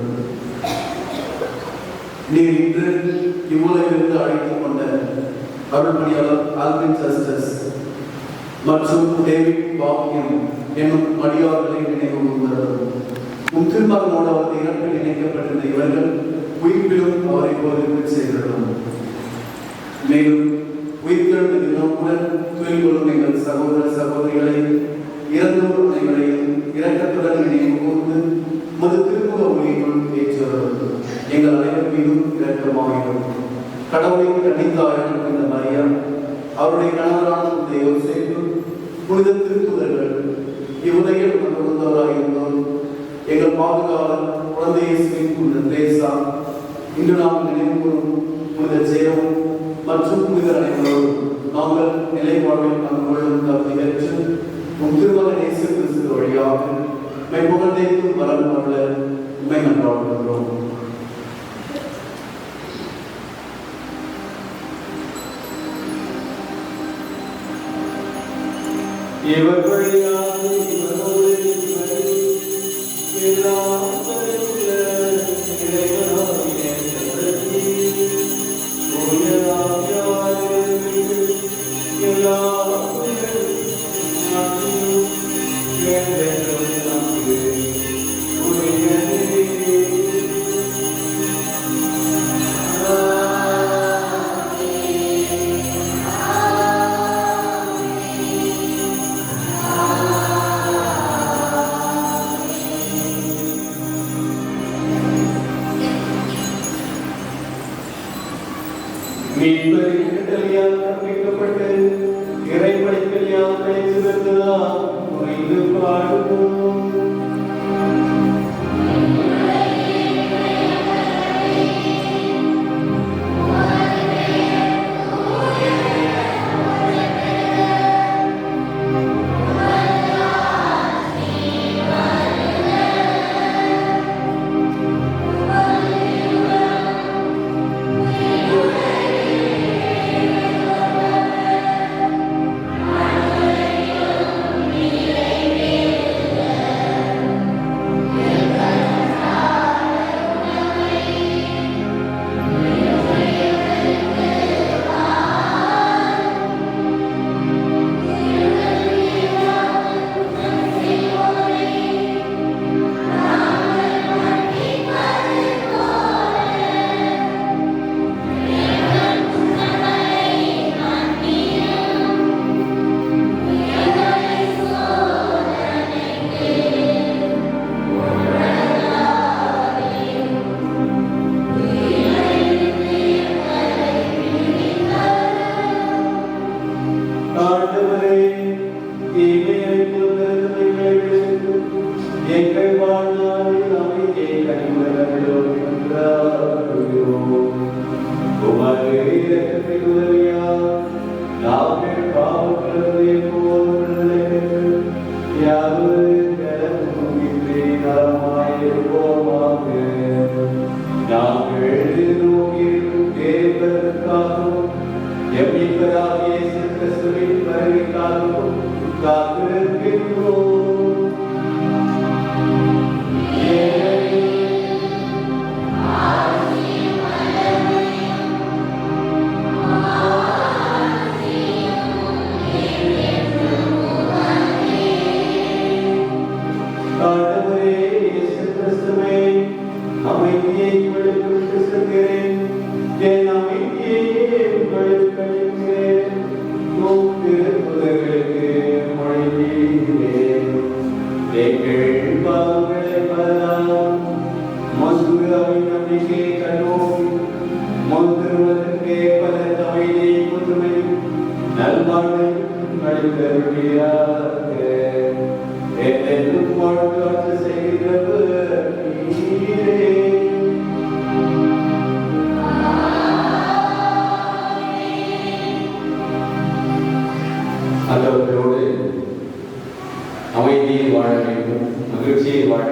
நீர் இன்று இவ்வுலகிலிருந்து அழைத்துக் கொண்ட அருள்பணியாளர் ஆல்வின் ஜஸ்டஸ் மற்றும் டேவிட் பாக்கியம் என்னும் அடியார்களை நினைவு கூர்ந்தருளும். உம் திருமகனோடு அவரது இறப்பில் இணைக்கப்பட்டிருந்த இவர்கள் உயிர்ப்பிலும் அவரை போதிக்க செய்திருந்தோம். மேலும் உயிர்த்தெழுந்த தினமுடன் துயில் கொள்ளும் எங்கள் சகோதர சகோதரிகளை இறந்தோர் அனைவரையும் இரக்கத்துடன் நினைவு கூர்ந்து மது திருமுக ஒளிக்குள் ஏற்றுள்ளோம். எங்கள் அனைவர் மீதும் இரக்கமாகிறோம். கடவுளின் கன்னித்தாயான இந்த மரியா, அவருடைய கணவரான இந்த யோசேப்பு, புனித திருத்துதர்கள் இவ்வுலகில் கொண்டவராக இருந்தோம். எங்கள் பாதுகாவலர் குழந்தை இயேசுவின் புனித திரேசா, இன்று நாம் நினைவு கூறும் புனித ஜெயம் மற்றும் புனிதர் அனைவரோடு நாங்கள் நிலைப்பாட்டில் பங்கு கொள்ளும் தகுதி பெற்று உம் திருமகன் இயேசு கிறிஸ்து வழியாக மெய்ப்புகழ்ந்தேக்கும் வரம் கொள்ள உண்மை நன்றாடுகிறோம்.
இவர் வழியாக
உங்களுக்கு மொழி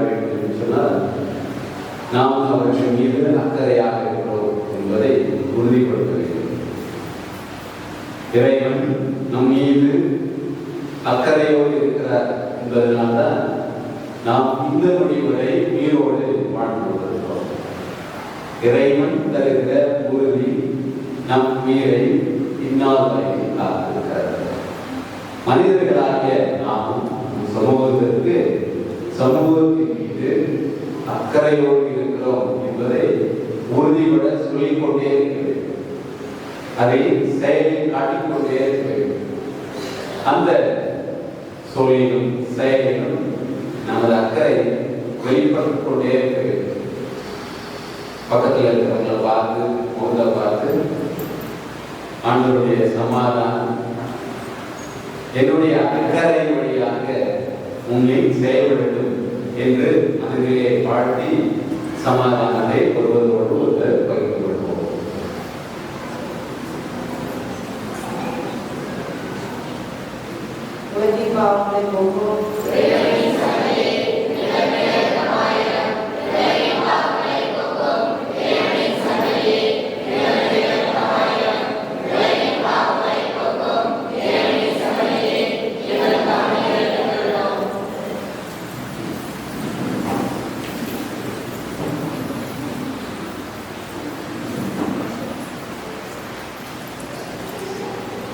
வேண்டும் என்று சொன்னால் நாம் அவர்கள் மீது அக்கறையாக இருக்கிறோம் என்பதை உறுதிப்படுத்த வேண்டும். இறைவன் நம் மீது அக்கறையோடு இருக்கிறார் என்பதனால்தான் நாம் இந்த நொடி வரை உயிரோடு வாழ்ந்து கொண்டிருக்கிறோம். இறைவன் தருகிற உறுதி நம் உயிரை இந்நாள் வரை காத்திருக்கிறார். மனிதர்களாகிய நாம் சமூகத்தின் மீது அக்கறையோடு இருக்கிறோம் என்பதை உறுதிபட சொல்லிக்கொண்டே இருக்க வேண்டும். அதை செயலில் காட்டிக்கொண்டே இருக்க வேண்டும். அந்த சொல்லிலும் செயலிலும் நமது அக்கறை வெளிப்படுத்திக் கொண்டே இருக்க வேண்டும். பக்கத்தில் இருக்கிறவங்களை பார்த்து முகத்தை பார்த்து ஆண்டவருடைய சமாதானம் என்னுடைய அக்கறை வழியாக உன்னில் செயல்படும் என்று அதுவே வாழ்த்தி சமாதானத்தை ஒருவரோடு ஒருவர் பகிர்ந்து கொள்வோம்.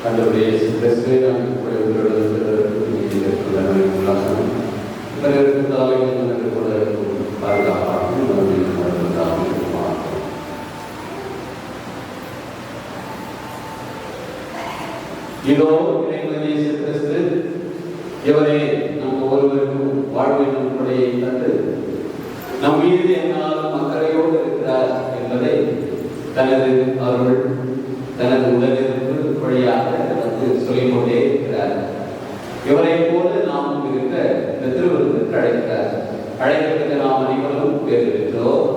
ஆண்டவருடைய கிறிஸ்துவை நாம் இதோ இறைவனேசு கிறிஸ்து இவரே நம் ஒவ்வொருவருக்கும் வாழ்வின் உட்படையை தந்து நம் மீது என்னாலும் அக்கறையோடு இருக்கிறார் என்பதை தனது அருள் தனது உடலிருப்பு வழியாக நமக்கு சொல்லிக் கொண்டே இருக்கிறார். இவரை போல நாம் இருக்க இந்த திருவிருந்துக்கு அழைக்கிறார். அழைக்கப்பட்ட நாம் அனைவரும் பேர் பெற்றோம்.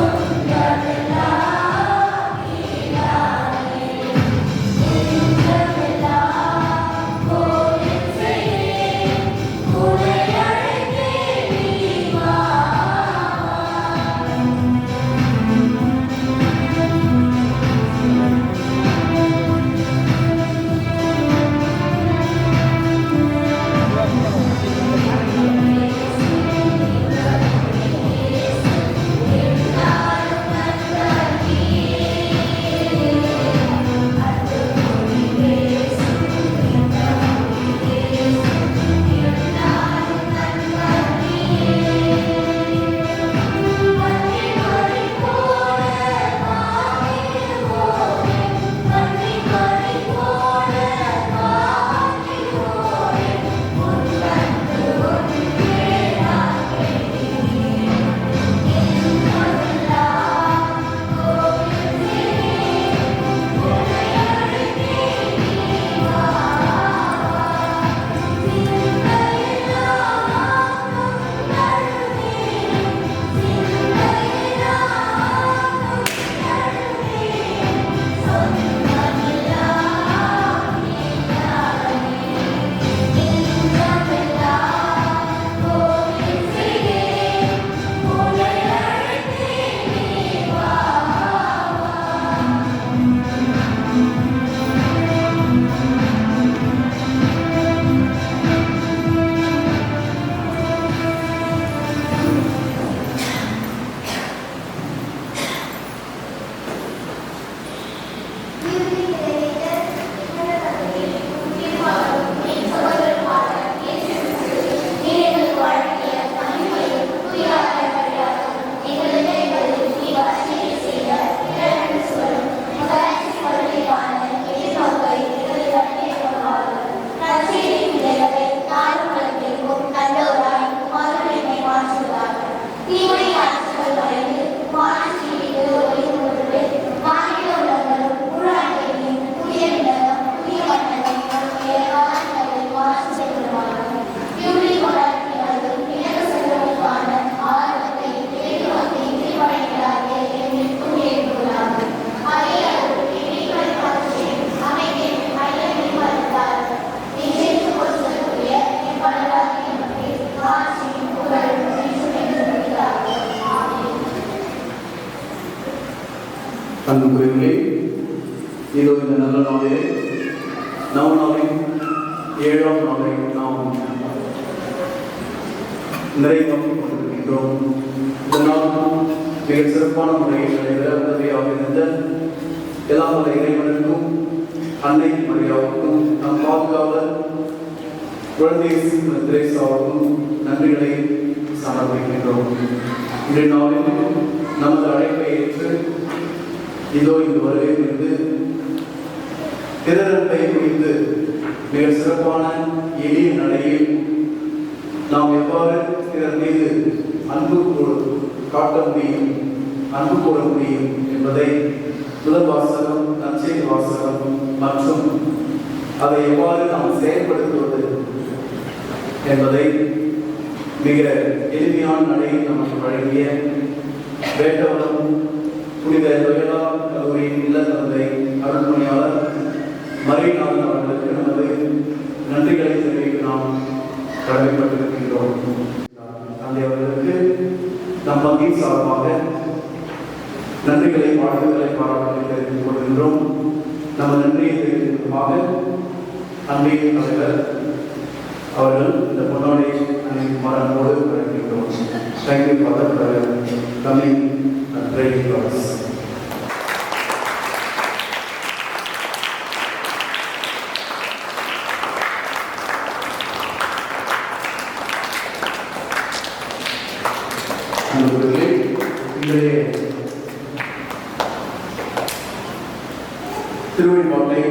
Thank you.
அன்புக்குரியவர்களே, இதோ இந்த நல்ல நாளிலே நவநாளின் 7ஆம் நாளை நாம் நிறைவாக்கி கொண்டிருக்கின்றோம். இந்த நாள் மிக சிறப்பான முறையில் நடைபெற உதவியாக இருந்த எல்லா இறைவனுக்கும் அன்னை மரியாவுக்கும் நம் பாதுகாவலர் குழந்தை திரேசாவுக்கும் நன்றிகளை சமர்ப்பிக்கின்றோம். இன்றைய நாளில் நமது அழைப்பை ஏற்று இதோ இந்த வருகையிலிருந்து பிறரன்பை குறித்து மிக சிறப்பான எளிய நடையில் நாம் எவ்வாறு பிறர் மீது அன்பு காட்ட முடியும், அன்பு கூற முடியும் என்பதை முதல் வாசகம், நற்செய்தி வாசகம் மற்றும் அதை எவ்வாறு நாம் செயல்படுத்துவது என்பதை மிக எளிமையான நடையில் நமக்கு வழங்கிய வேட்டவரம் புனித லோயோலா கல்லூரியின் இல்ல தந்தை அருள்மொழியாளர் மரியநாதன் அவர்களுக்கு நமது நன்றிகளை தெரிவிக்க நாம் கடமைப்பட்டிருக்கின்றோம். தந்தை அவர்களுக்கு நம் வங்கியின் சார்பாக நன்றிகளை, வாழ்த்துக்களை, பாராட்டுகளை தெரிவித்துக் கொள்கின்றோம். நம்ம நன்றியை தெரிவிப்பதற்காக அன்பின் தலைவர் அவர்கள் இந்த பொன்னாடை மரணோடு அழைக்கின்றோம். Thank you father coming and praying for us. அன்புகளே, இன்றைய திருவழிபாட்டை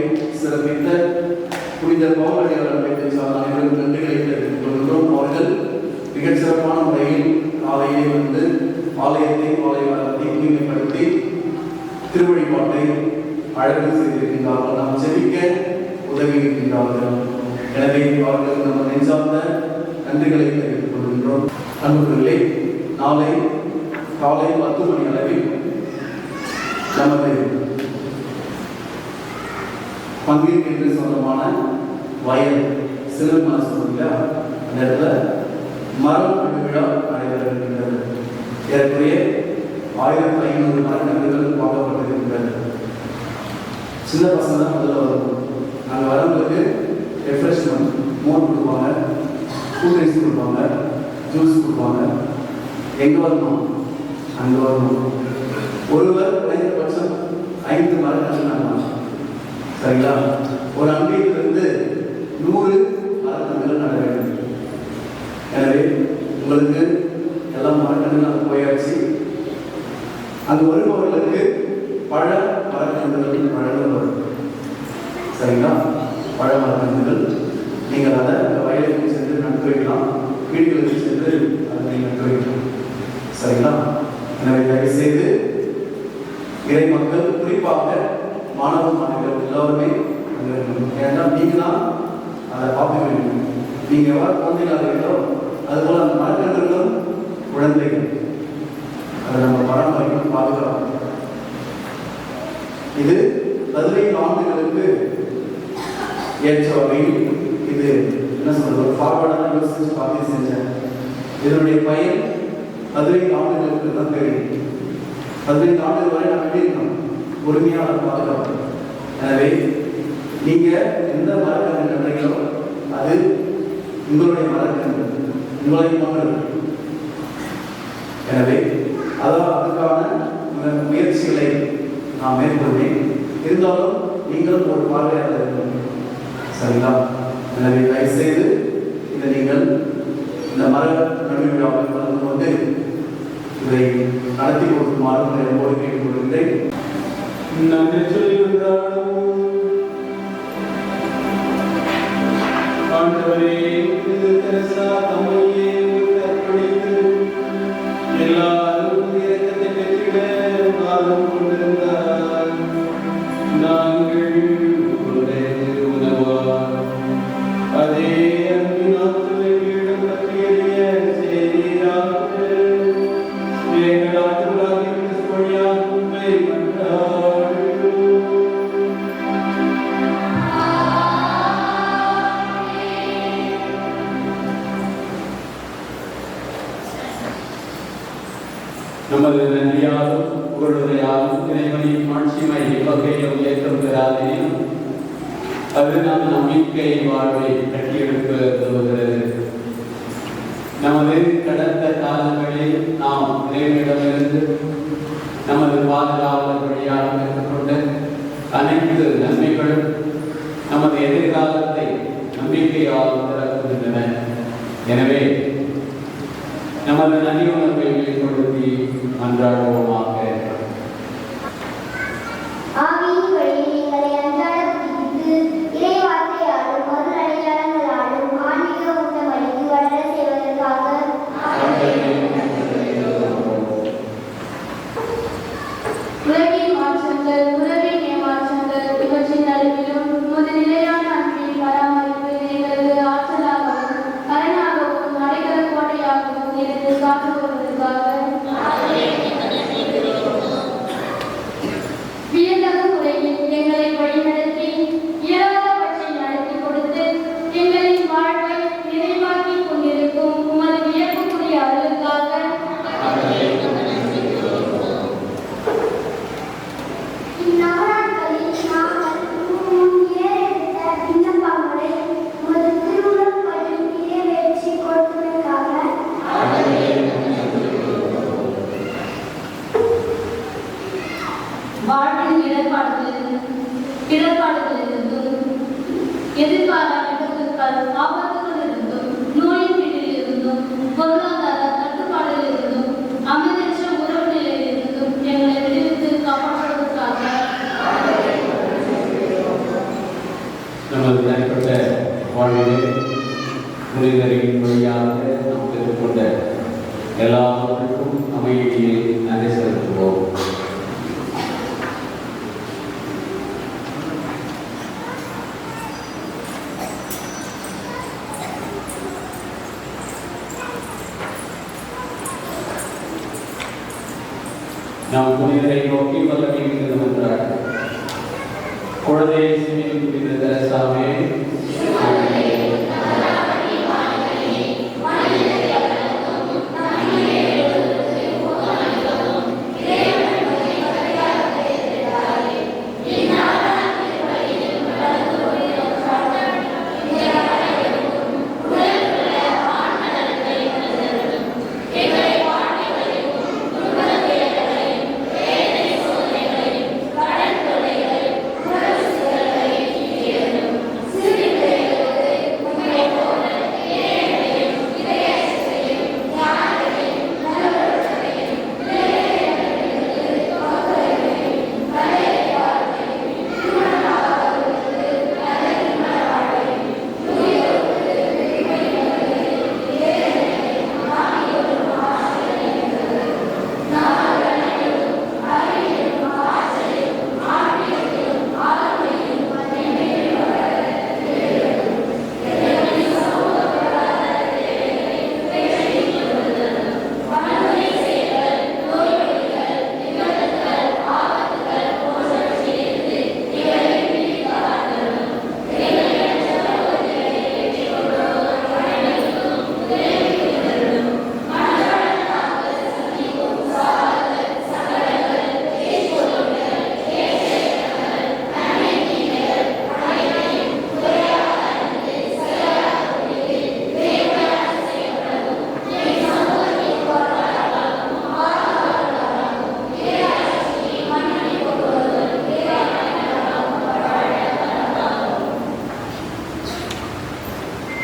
சிறப்பித்த புனித பவுலடியார் அன்பை சார்ந்த அனைவரும் நன்றிகளை தெரிவித்துக் கொள்கிறோம். அவர்கள் மிகச் சிறப்பான முறையில் காலையிலே வந்து ஆலயத்தை தூய்மைப்படுத்தி திருவழிபாட்டை அழகு செய்திருக்கின்றார்கள். நாம் செபிக்க உதவி இருக்கின்றார்கள். எனவே அவர்களுக்கு நம்ம நெஞ்சார்ந்த நன்றிகளை தெரிவித்துக் கொள்கின்றோம். அன்புகளே, நாளை காலை 10 மணி அளவில் நமது பங்கேற்கு என்று சொந்தமான வயல் சிறு மனசுல அந்த இடத்துல மரம் விழா நடைபெற இருக்கின்றது. ஏற்கனவே 1500 மரக்கன்றுகள் வாங்கப்பட்டிருக்கின்றது. சின்ன பசங்க தான் முதல்ல வரும். நாங்கள் வரவங்களுக்கு ரெஃப்ரெஷ்மெண்ட், மோர் கொடுப்பாங்க, கூல் ட்ரிங்க்ஸ் கொடுப்பாங்க, ஜூஸ் கொடுப்பாங்க. எங்கே வரணும்? அங்கே வரணும். ஒருவர் குறைந்தபட்சம் 5 மரக்கன்று நடலாம். சரிங்களா? ஒரு அன்பிலிருந்து 100 மரக்கன்றுகள் நட வேண்டும். எனவே உங்களுக்கு எல்லாம் மரக்கன்றுகள் போயாச்சு. அங்கு வருபவர்களுக்கு பழ மரக்கன்றுகள் வழங்கப்படும். சரிங்களா? பழ மரக்கன்றுகள் நீங்கள் அதை வயலுக்கு சென்று நட்டு வைக்கலாம், வீடுகளுக்கு சென்று அதை நட்டு வைக்கலாம். சரிங்களா? எனவே தயவு செய்து இறை மக்கள், குறிப்பாக மாணவ மாணவர்கள் எல்லோருமே ஏன்னா நீங்கள் தான் அதை பார்க்க வேண்டும். நீங்கள் எவ்வாறு குழந்தைகளாக இருக்கோ அதுபோல் அந்த மரக்கன்றுகளும் குழந்தைகள், அதை நம்ம பராமரிக்கணும், பாதுகாக்கணும். இது 15 ஆண்டுகளுக்கு ஏற்ற வகையில் இது என்ன சொல்றது, ஒரு ஃபார்வர்டான யோசிச்சு பார்த்து செஞ்சேன். இதனுடைய பயன் 15 ஆண்டுகளுக்கு தான் தெரியும். 15 ஆண்டுகள் வரை நம்ம எப்படி இருக்கணும், பொறுமையாக பாதுகாக்கணும். எனவே நீங்க எந்த மரக்கன்று நடுறீங்களோ அது உங்களுடைய மரக்கன்று, உங்களை போன்றது. எனவே அதுக்கான முயற்சிகளை நான் மேற்கொள்வேன். இருந்தாலும் நீங்களும் ஒரு பார்வையாளர் இருக்கணும். சரிங்களா? எனவே தயவு செய்து இதை நீங்கள் இந்த மர நடுவு விழாவில் கலந்து கொண்டு இதை நடத்தி கொடுக்குமாறு என்னோடு கேட்டுக்கொள்கிறேன்.
நன்றி சொல்லிவிட்டாலும் ஆண்டவரே, தெரசா தம்மையே அர்ப்பணித்து எல்லாரும் காலம் கொண்டிருந்தார். நாங்கள் உம்முடைய உணவார். அதே அன்பின் ஆத்துமையிடம் பற்றிய செய்தியாக எங்கள் ஆத்துமாகிய கிறிஸ்து வழியாக உம்மை மன்றாடுகிறோம். நமது நன்றியாலும் புகழுரையாலும் இறைவனின் மாட்சிமை வகையில் உயர்த்தம் பெறாதேனும் அது நம் நம்பிக்கை வாழ்வை கட்டியெழுப்ப உதவுகிறது. நமது கடந்த காலங்களில் நாம் இறைவனிடமிருந்து நமது பாதுகாவலர் வழியாக பெற்றுக்கொண்ட அனைத்து நன்மைகளும் நமது எதிர்காலத்தை நம்பிக்கையால் திறக்குகின்றன. எனவே நமது நன்றி உணர்வை வெளிப்படுத்தி அன்றாடுவோமாக.
ஆவியின் வழியில் எங்களை அன்றாட புதுப்பித்து இறை வார்த்தையாலும் மறு அடையாளங்களாலும் ஆன்மீக ஊட்டமளித்து வளர செய்வதற்காக
உலகின் மாற்றங்கள், உறவின் ஏமாற்றங்கள் இவற்றின் நடுவிலும் உமது நிலையான அன்பின் பராமரிப்பு எங்களுக்கு ஆற்றலாகவும் அரணாகவும் அடைக்கல கோட்டையாகவும் இருந்து காத்துக்கொள்வதற்காக வியந்தகு முறையில் எங்களை வழிநடத்தி இயலாதவற்றை நடத்தி கொடுத்து எங்களின் வாழ்வை நிறைவாக்கிக் கொண்டிருக்கும் உமது வியப்புக்குரிய அருளுக்காக
இந்நாட்களில் நாங்கள் முன் ஏறெடுத்த விண்ணப்பங்களை உமது திருவுளம் பற்றி நிறைவேற்றி கொடுத்ததற்காக
வாழ்வின் இடர்பாடுகளிலிருந்தும் எதிர்கால ஆபத்துகளிலிருந்தும் நோயின் பிடியிலிருந்தும் பொருளாதார தட்டுப்பாடுகளிலிருந்தும் அமைதியற்ற உறவு நிலையிலிருந்தும் எங்களை விடுவித்து காப்பாற்றுவதற்காக
நமது தனிப்பட்ட வாழ்விலே புனிதரின் வழியாக நாம் பெற்றுக்கொண்ட எல்லாவற்றுக்கும் அமைதியை நன்றி செலுத்துவோம். நாம் புனிதரை நோக்கி வல்லமையில் என்றார். குழந்தை இயேசுவின் புனித தெரசாவே,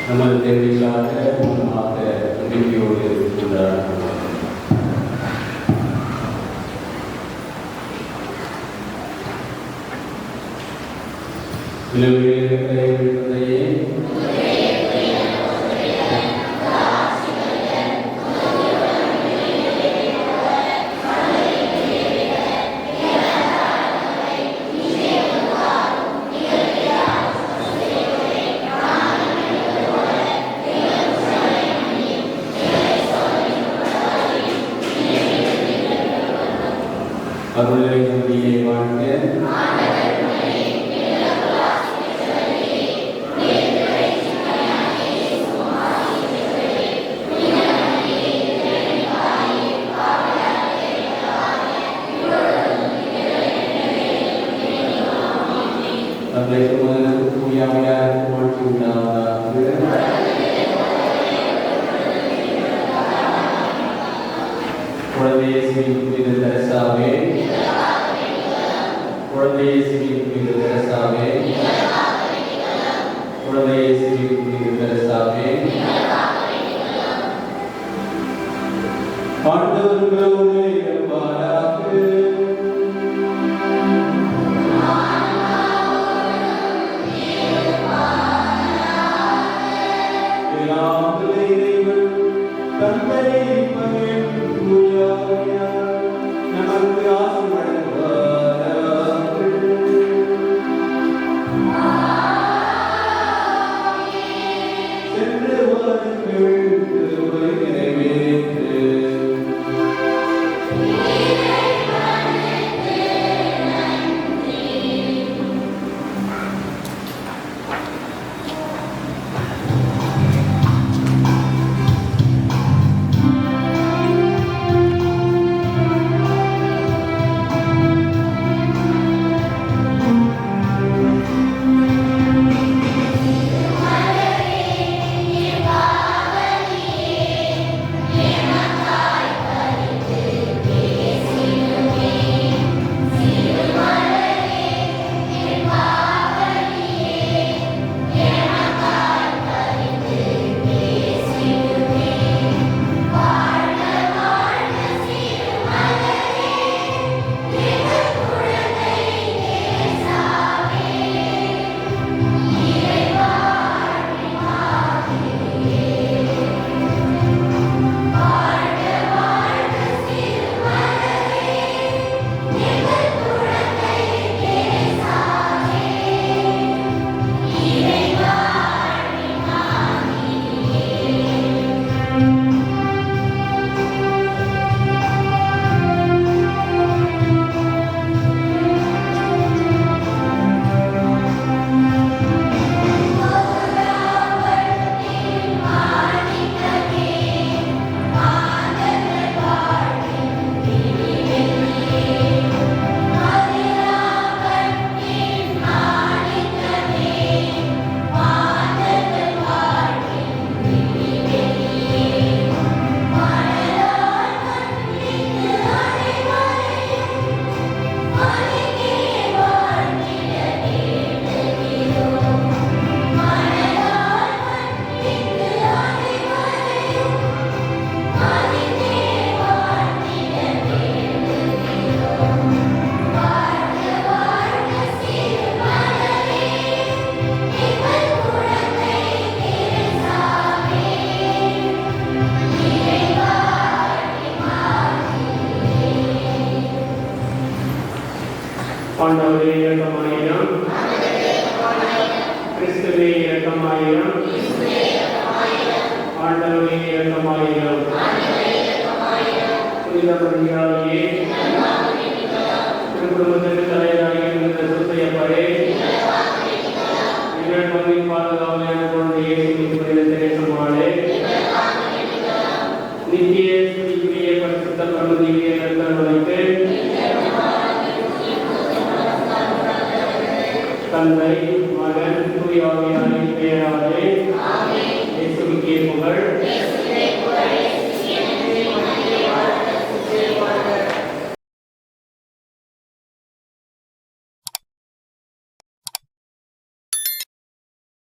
நமது தேவைக்காக மூலமாக நம்பிக்கையோடு இருக்கின்றார். அருளை நம்பியை வாழ்க. தந்தைக்கு மகனுக்கு தூயாமையாருக்கு மாற்றி உண்டாவதாக. குழந்தை இயேசுவின் புனித தெரசாவே, குழந்தை இயேசுவின் புனித தெரசாவே, குழந்தை இயேசுவின் புனித தெரசாவே, ஆண்டவர்களோடு இருப்பாராக. நமக்கு ஆசி வழங்குவாராக. சென்று வாருங்கள், திருமுறை நிறைவேற்று.
ஆண்டவரே இரக்கமாயிரம், கிறிஸ்துவே இரக்கமாயிரம், ஆண்டவரே இரக்கமாயிரம், புனித மரியாதையே, குடும்பத்திற்கு தலைவராக இருந்த சுத்தையப்பரே, எங்கள் பங்கின் பாதுகாவலான குழந்தையை புனித தெரேசம்மாளே, நித்திய ஸ்துதிக்குரிய பரிசுத்த பிரமதியை நல்கவளைத்து தந்தை